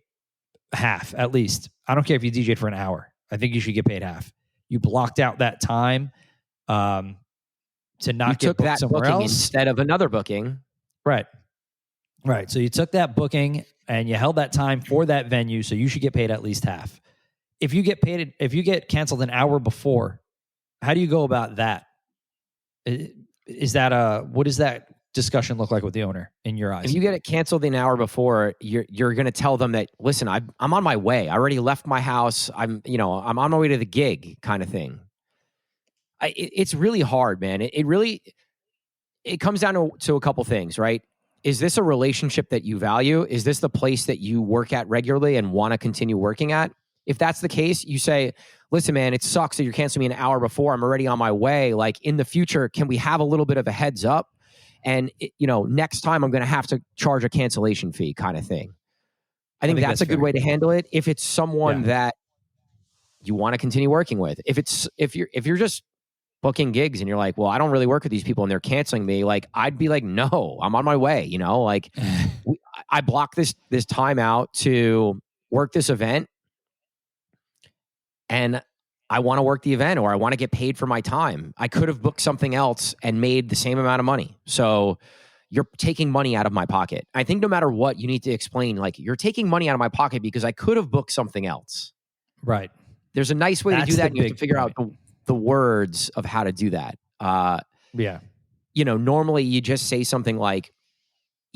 half at least. I don't care if you DJ'd for an hour. I think you should get paid half. You blocked out that time to not get booked somewhere else instead of another booking. Right. So you took that booking and you held that time for that venue, so you should get paid at least half. If you get canceled an hour before, how do you go about that? What is that discussion look like with the owner in your eyes? If you get it canceled an hour before, you're going to tell them that, listen, I'm on my way. I already left my house. I'm on my way to the gig, kind of thing. It's really hard, man. It comes down to a couple things, right? Is this a relationship that you value? Is this the place that you work at regularly and want to continue working at? If that's the case, you say, listen, man, it sucks that you're canceling me an hour before. I'm already on my way. Like, in the future, can we have a little bit of a heads up? And, next time I'm going to have to charge a cancellation fee, kind of thing. I think that's a good way to handle it. If it's someone that you want to continue working with, if you're just booking gigs and you're like, well, I don't really work with these people and they're canceling me, like, I'd be like, no, I'm on my way. Like, I blocked this time out to work this event, and I want to work the event, or I want to get paid for my time. I could have booked something else and made the same amount of money. So you're taking money out of my pocket. I think no matter what, you need to explain, like, you're taking money out of my pocket because I could have booked something else. Right. There's a nice way to do that. And you have to figure out the words of how to do that. Normally you just say something like,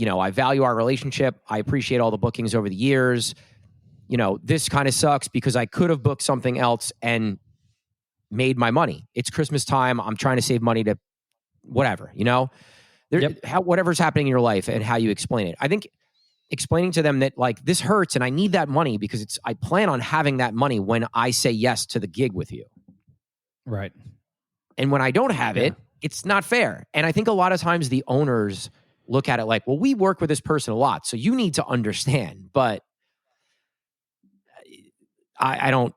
I value our relationship. I appreciate all the bookings over the years. This kind of sucks because I could have booked something else and made my money. It's Christmas time. I'm trying to save money to whatever, whatever's happening in your life and how you explain it. I think explaining to them that, like, this hurts and I need that money because I plan on having that money when I say yes to the gig with you. Right. And when I don't have it, it's not fair. And I think a lot of times the owners look at it like, well, we work with this person a lot, so you need to understand. But I don't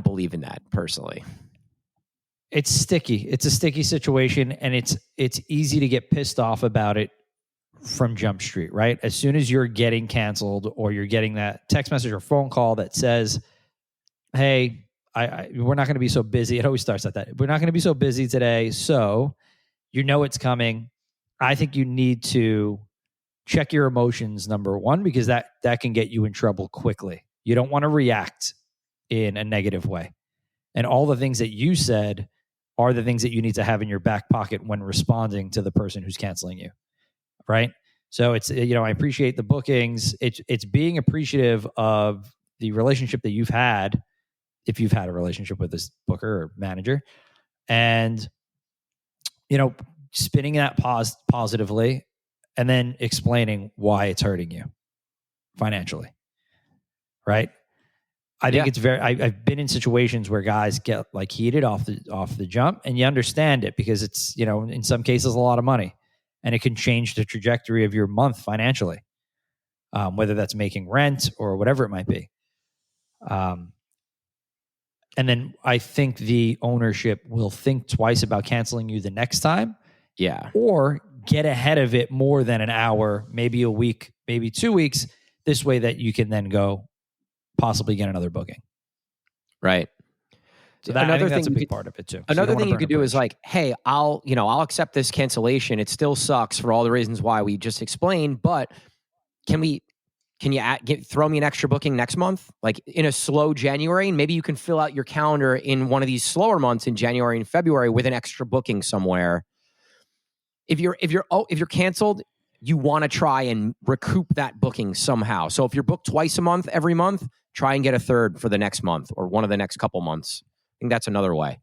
believe in that personally. It's sticky. It's a sticky situation, and it's easy to get pissed off about it from Jump Street, right? As soon as you're getting canceled or you're getting that text message or phone call that says, hey, we're not going to be so busy. It always starts like that. We're not going to be so busy today. So it's coming. I think you need to check your emotions, number one, because that can get you in trouble quickly. You don't want to react in a negative way. And all the things that you said are the things that you need to have in your back pocket when responding to the person who's canceling you. Right. So it's, I appreciate the bookings. It's being appreciative of the relationship that you've had, if you've had a relationship with this booker or manager, and, spinning that positively and then explaining why it's hurting you financially. Right. I think it's I've been in situations where guys get like heated off the jump, and you understand it because it's, in some cases a lot of money, and it can change the trajectory of your month financially, whether that's making rent or whatever it might be. And then I think the ownership will think twice about canceling you the next time. Yeah. Or get ahead of it more than an hour, maybe a week, maybe 2 weeks, this way that you can then go possibly get another booking. Right. So another thing, that's a big part of it too. Another thing you could do is like, hey, I'll accept this cancellation. It still sucks for all the reasons why we just explained, but can you throw me an extra booking next month? Like in a slow January, and maybe you can fill out your calendar in one of these slower months in January and February with an extra booking somewhere. If you're canceled, you want to try and recoup that booking somehow. So if you're booked twice a month, every month, try and get a third for the next month or one of the next couple months. I think that's another way.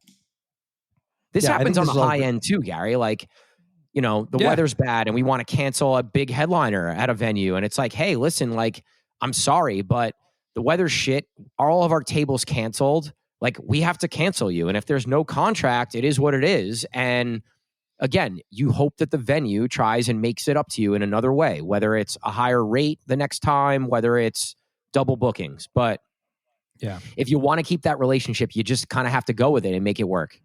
This happens on the high end too, Gary. Like, the weather's bad and we want to cancel a big headliner at a venue. And it's like, hey, listen, like, I'm sorry, but the weather's shit. All of our tables canceled. Like, we have to cancel you. And if there's no contract, it is what it is. And again, you hope that the venue tries and makes it up to you in another way, whether it's a higher rate the next time, whether it's double bookings. But if you want to keep that relationship, you just kind of have to go with it and make it work.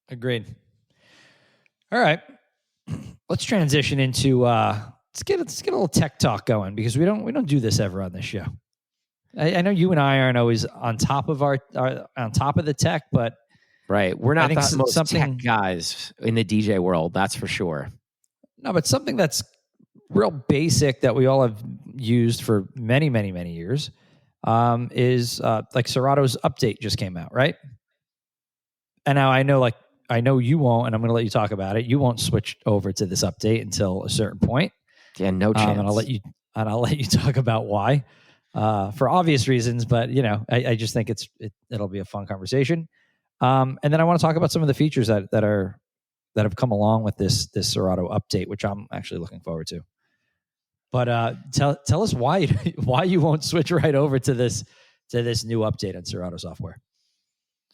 Agreed. All right. Let's transition into let's get a little tech talk going, because we don't do this ever on this show. I know you and I aren't always on top of on top of the tech, but right, we're not the most tech guys in the DJ world, that's for sure. No, but something that's real basic that we all have used for many, many, many years is like Serato's update just came out, right? And now I know, like, I know you won't, and I'm going to let you talk about it. You won't switch over to this update until a certain point. Yeah, no chance. And I'll let you talk about why, for obvious reasons. But I just think it'll be a fun conversation. And then I want to talk about some of the features that have come along with this Serato update, which I'm actually looking forward to. But tell us why you won't switch right over to this new update on Serato software.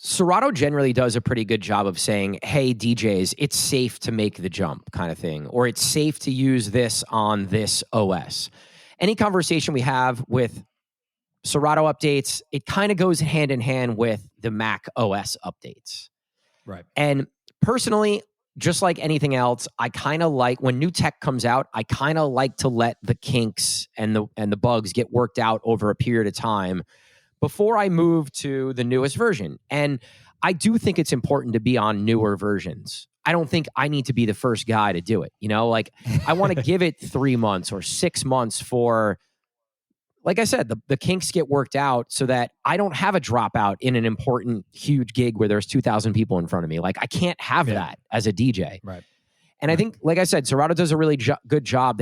Serato generally does a pretty good job of saying, hey, DJs, it's safe to make the jump kind of thing, or it's safe to use this on this OS. Any conversation we have with Serato updates, it kind of goes hand in hand with the Mac OS updates. Right. And personally, just like anything else, I kind of like when new tech comes out, I kind of like to let the kinks and the bugs get worked out over a period of time before I move to the newest version. And I do think it's important to be on newer versions. I don't think I need to be the first guy to do it. Like I want to give it 3 months or 6 months for, like I said, the kinks get worked out so that I don't have a dropout in an important, huge gig where there's 2,000 people in front of me. Like I can't have that as a DJ. Right. And I think, like I said, Serato does a really good job.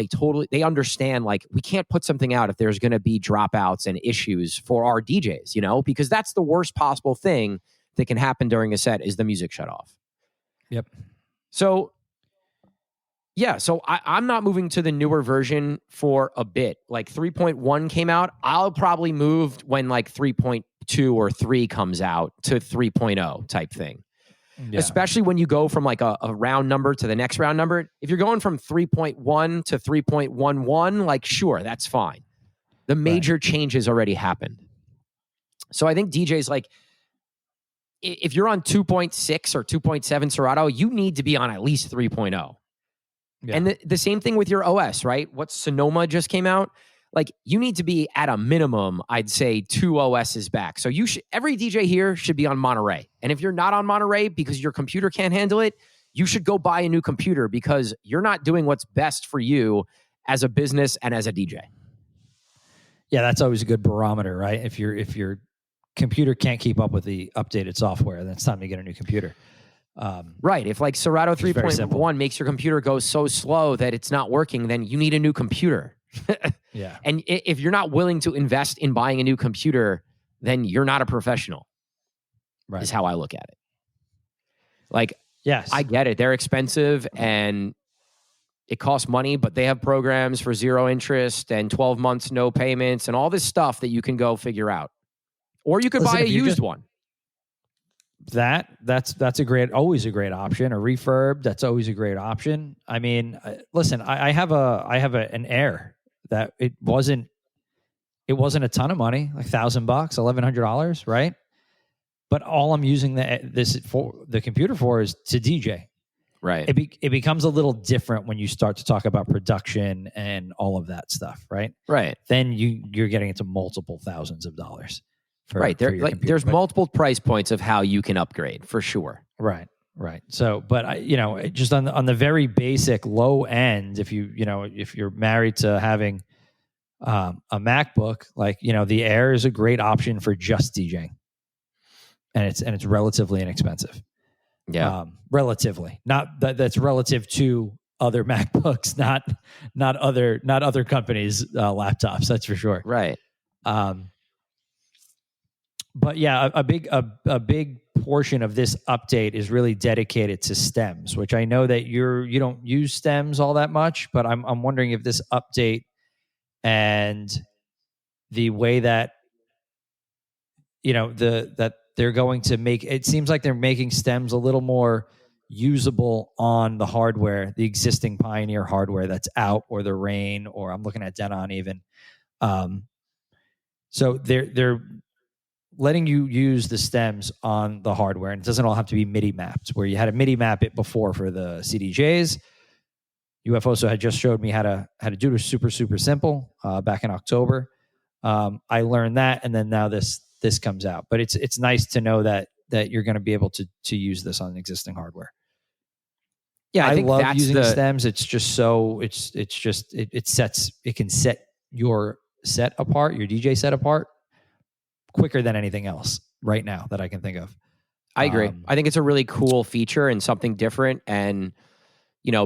They understand, like, we can't put something out if there's going to be dropouts and issues for our DJs, because that's the worst possible thing that can happen during a set is the music shut off. Yep. So, yeah, so I'm not moving to the newer version for a bit. Like 3.1 came out. I'll probably move when like 3.2 or 3 comes out to 3.0 type thing. Yeah. Especially when you go from like a round number to the next round number. If you're going from 3.1 to 3.11, like, sure, that's fine. The major changes already happened. So I think DJs, like, if you're on 2.6 or 2.7 Serato, you need to be on at least 3.0. Yeah. And the same thing with your OS, right? What Sonoma just came out. Like, you need to be at a minimum, I'd say, 2 OSs back. So every DJ here should be on Monterey. And if you're not on Monterey because your computer can't handle it, you should go buy a new computer because you're not doing what's best for you as a business and as a DJ. Yeah, that's always a good barometer, right? If your computer can't keep up with the updated software, then it's time to get a new computer. Right. If like Serato 3.1 makes your computer go so slow that it's not working, then you need a new computer. Yeah. And if you're not willing to invest in buying a new computer, then you're not a professional. Right. Is how I look at it. Like, yes, I get it. They're expensive and it costs money, but they have programs for 0 interest and 12 months, no payments and all this stuff that you can go figure out. Or you could buy a used one. That's always a great option. A refurb, that's always a great option. I mean, listen, I have an Air that it wasn't a ton of money, like $1,000, $1,100, right? But all I'm using the computer for is to DJ. Right. It becomes a little different when you start to talk about production and all of that stuff, right? Right. Then you're getting into multiple thousands of dollars. There's multiple price points of how you can upgrade for sure. Right. So, but just on the very basic low end, if you're married to having a MacBook, like, the Air is a great option for just DJing, and it's relatively inexpensive. Yeah, relatively. Not that's relative to other MacBooks, not other companies' laptops. That's for sure. Right. But yeah, a big portion of this update is really dedicated to stems, which I know that you don't use stems all that much, but I'm wondering if this update and the way that that they're going to make it seems like they're making stems a little more usable on the hardware, the existing Pioneer hardware that's out, or the Rain, or I'm looking at Denon even. So they're letting you use the stems on the hardware, and it doesn't all have to be MIDI mapped, where you had to MIDI map it before for the CDJs. UFOso had just showed me how to do it super, super simple back in October. I learned that, and then now this comes out. But it's nice to know that you're going to be able to use this on existing hardware. Yeah, I think love using stems. It's just so it can set your set apart, your DJ set apart, quicker than anything else right now that I can think of. I agree. I think it's a really cool feature and something different. And,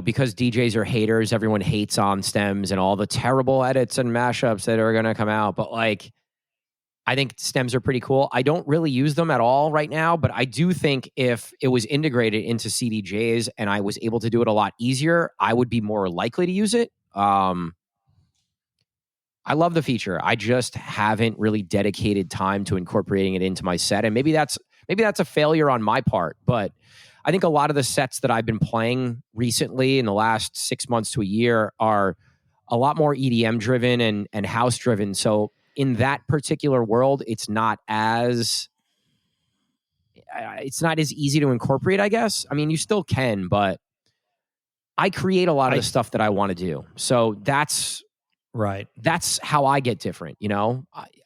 because DJs are haters, everyone hates on stems and all the terrible edits and mashups that are going to come out. But I think stems are pretty cool. I don't really use them at all right now, but I do think if it was integrated into CDJs and I was able to do it a lot easier, I would be more likely to use it. I love the feature. I just haven't really dedicated time to incorporating it into my set. And maybe that's a failure on my part, but I think a lot of the sets that I've been playing recently in the last 6 months to a year are a lot more EDM driven and house driven. So in that particular world, it's not as easy to incorporate, I guess. I mean, you still can, but I create a lot of the stuff that I want to do. So that's right. That's how I get different.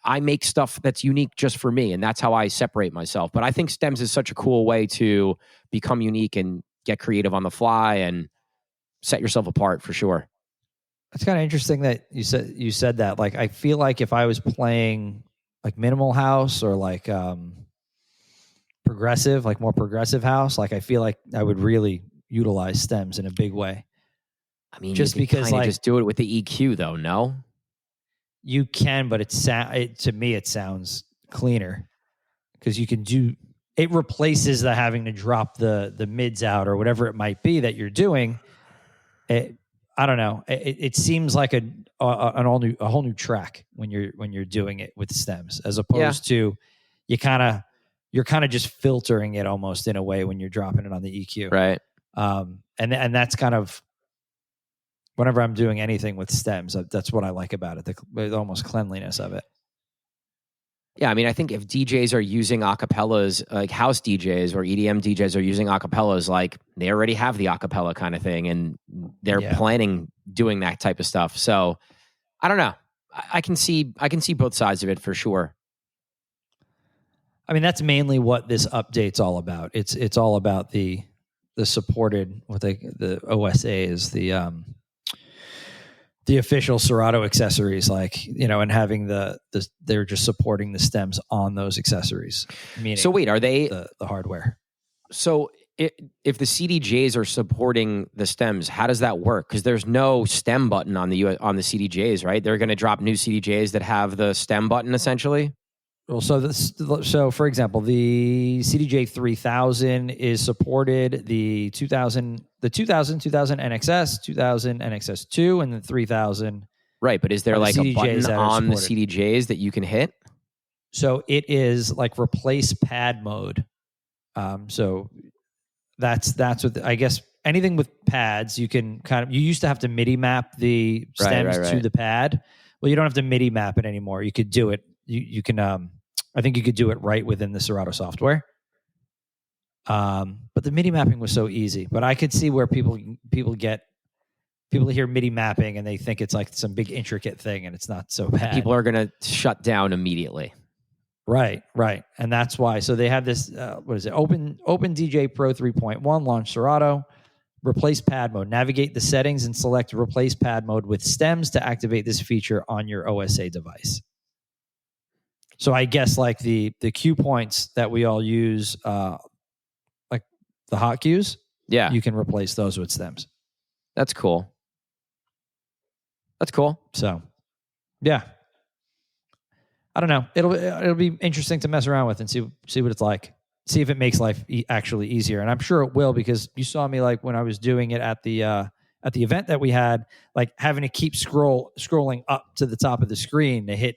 I make stuff that's unique just for me, and that's how I separate myself. But I think stems is such a cool way to become unique and get creative on the fly and set yourself apart for sure. It's kind of interesting that you said that. Like, I feel like if I was playing like minimal house or like progressive, like more progressive house, like I feel like I would really utilize stems in a big way. I mean, just because just do it with the EQ though, no? You can, but to me it sounds cleaner because you can it replaces the having to drop the mids out or whatever it might be that you're doing. I don't know. It seems like a whole new track when you're doing it with stems, as opposed to you're kind of just filtering it almost in a way when you're dropping it on the EQ, right? And that's kind of whenever I'm doing anything with stems, that's what I like about it, the almost cleanliness of it. Yeah, I mean, I think if DJs are using acapellas, like house DJs or EDM DJs are using acapellas, like they already have the acapella kind of thing, and they're planning doing that type of stuff. So I don't know. I can see both sides of it for sure. I mean, that's mainly what this update's all about. It's all about the supported the OSAs, the official Serato accessories, and having they're just supporting the stems on those accessories. So wait, are they the hardware? So if the CDJs are supporting the stems, how does that work? Because there's no stem button on the CDJs, right? They're going to drop new CDJs that have the stem button essentially. Well, so for example, the CDJ 3000 is supported, the 2000 NXS, 2000 NXS2, and the 3000. Right, but is there like a button on the CDJs that you can hit? So it is like replace pad mode. So that's what I guess anything with pads you can you used to have to MIDI map the stems to the pad. Well, you don't have to MIDI map it anymore. You could do it. You can I think you could do it right within the Serato software. But the MIDI mapping was so easy. But I could see where people hear MIDI mapping and they think it's like some big intricate thing, and it's not so bad. People are going to shut down immediately. Right. And that's why. So they have this, what is it? Open DJ Pro 3.1, launch Serato, replace pad mode. Navigate the settings and select replace pad mode with stems to activate this feature on your OSA device. So I guess like the cue points that we all use, like the hot cues, you can replace those with stems. That's cool. So, yeah. I don't know. It'll be interesting to mess around with and see what it's like. See if it makes life actually easier, and I'm sure it will, because you saw me like when I was doing it at the event that we had, like having to keep scrolling up to the top of the screen to hit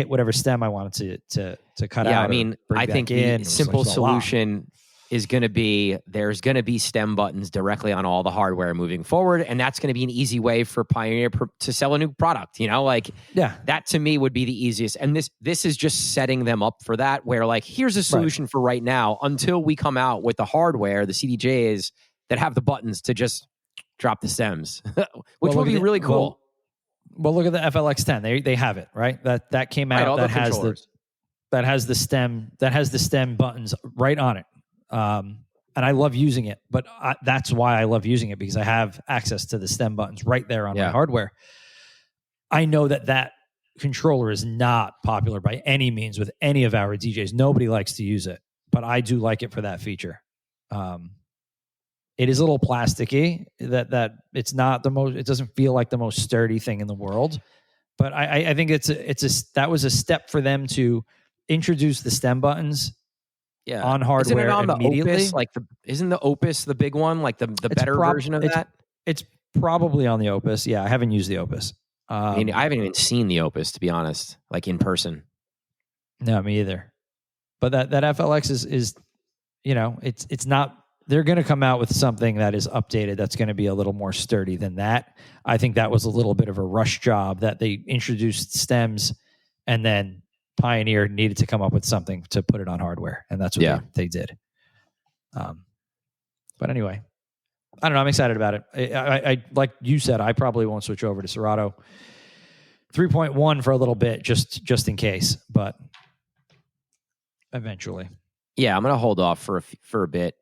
whatever stem I wanted to cut out. Yeah, I mean, I think the simple solution is going to be there's going to be stem buttons directly on all the hardware moving forward, and that's going to be an easy way for Pioneer to sell a new product. That to me would be the easiest. And this is just setting them up for that, where like here's a solution for right now until we come out with the hardware, the CDJs that have the buttons to just drop the stems, which will be really cool. Well, look at the FLX10. They have it, right? That came out that has the stem buttons right on it. And I love using it, but that's why I love using it, because I have access to the stem buttons right there on my hardware. I know that controller is not popular by any means with any of our DJs. Nobody likes to use it, but I do like it for that feature. It is a little plasticky. That it's not the most. It doesn't feel like the most sturdy thing in the world. But I think that was a step for them to introduce the stem buttons. Yeah. On hardware isn't it on immediately. The Opus? Like isn't the Opus the big one? Like the better version of that? It's probably on the Opus. Yeah, I haven't used the Opus. I mean, I haven't even seen the Opus, to be honest, like in person. No, me either. But that FLX is it's not. They're going to come out with something that is updated. That's going to be a little more sturdy than that. I think that was a little bit of a rush job that they introduced stems and then Pioneer needed to come up with something to put it on hardware, and that's what they did. But anyway, I don't know. I'm excited about it. I like you said, I probably won't switch over to Serato 3.1 for a little bit, just in case, but eventually. Yeah, I'm going to hold off for a bit.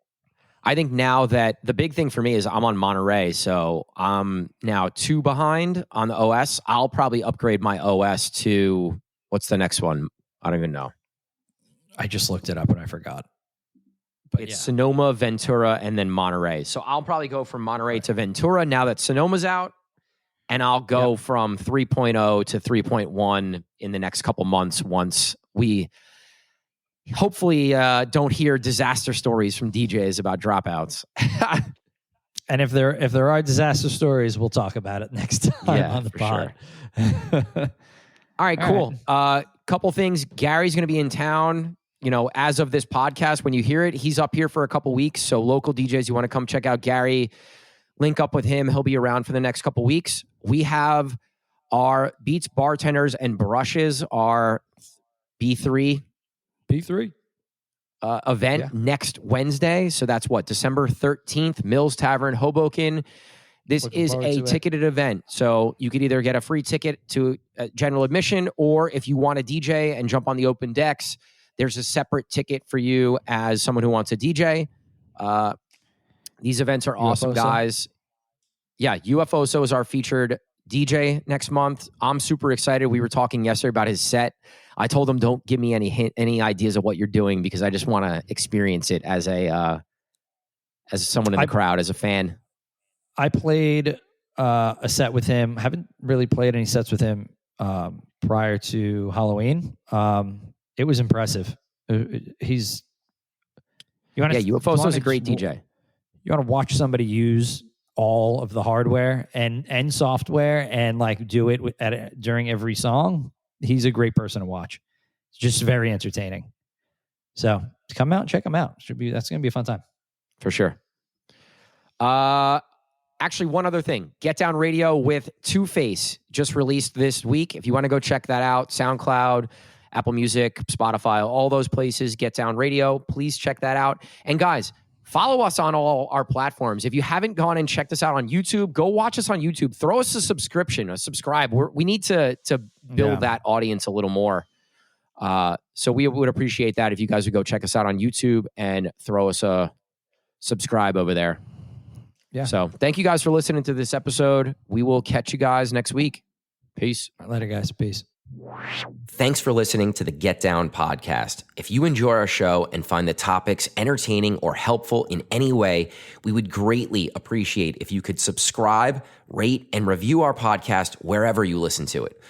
I think now that the big thing for me is I'm on Monterey, so I'm now 2 behind on the OS. I'll probably upgrade my OS to, what's the next one? I don't even know. I just looked it up and I forgot. But it's Sonoma, Ventura, and then Monterey. So I'll probably go from Monterey to Ventura now that Sonoma's out, and I'll go from 3.0 to 3.1 in the next couple months once we hopefully don't hear disaster stories from DJs about dropouts. And if there are disaster stories, we'll talk about it next time on the pod. Sure. All right, cool. Couple things. Gary's going to be in town. As of this podcast, when you hear it, he's up here for a couple weeks. So local DJs, you want to come check out Gary, link up with him. He'll be around for the next couple weeks. We have our Beats Bartenders and Brushes, our B3 event next Wednesday. So that's December 13th, Mills Tavern, Hoboken. This is a ticketed event. So you could either get a free ticket to general admission, or if you want to DJ and jump on the open decks, there's a separate ticket for you as someone who wants to DJ. These events are awesome, guys. Yeah, UFOso is our featured DJ next month. I'm super excited. We were talking yesterday about his set. I told him, don't give me any ideas of what you're doing, because I just want to experience it as someone in the crowd, as a fan. I played a set with him. Haven't really played any sets with him prior to Halloween. It was impressive. UFOso is a great DJ. You want to watch somebody use all of the hardware and software and do it during every song. He's a great person to watch. It's just very entertaining. So come out and check him out. That's going to be a fun time. For sure. Actually, one other thing. Get Down Radio with Two-Face just released this week. If you want to go check that out, SoundCloud, Apple Music, Spotify, all those places, Get Down Radio. Please check that out. And guys, follow us on all our platforms. If you haven't gone and checked us out on YouTube, go watch us on YouTube. Throw us a subscription, a subscribe. We need to build that audience a little more. So we would appreciate that if you guys would go check us out on YouTube and throw us a subscribe over there. Yeah. So thank you guys for listening to this episode. We will catch you guys next week. Peace. Later, guys. Peace. Thanks for listening to the Get Down podcast. If you enjoy our show and find the topics entertaining or helpful in any way, we would greatly appreciate if you could subscribe, rate, and review our podcast wherever you listen to it.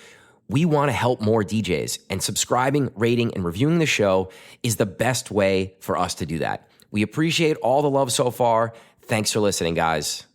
We want to help more DJs, and subscribing, rating, and reviewing the show is the best way for us to do that. We appreciate all the love so far. Thanks for listening, guys.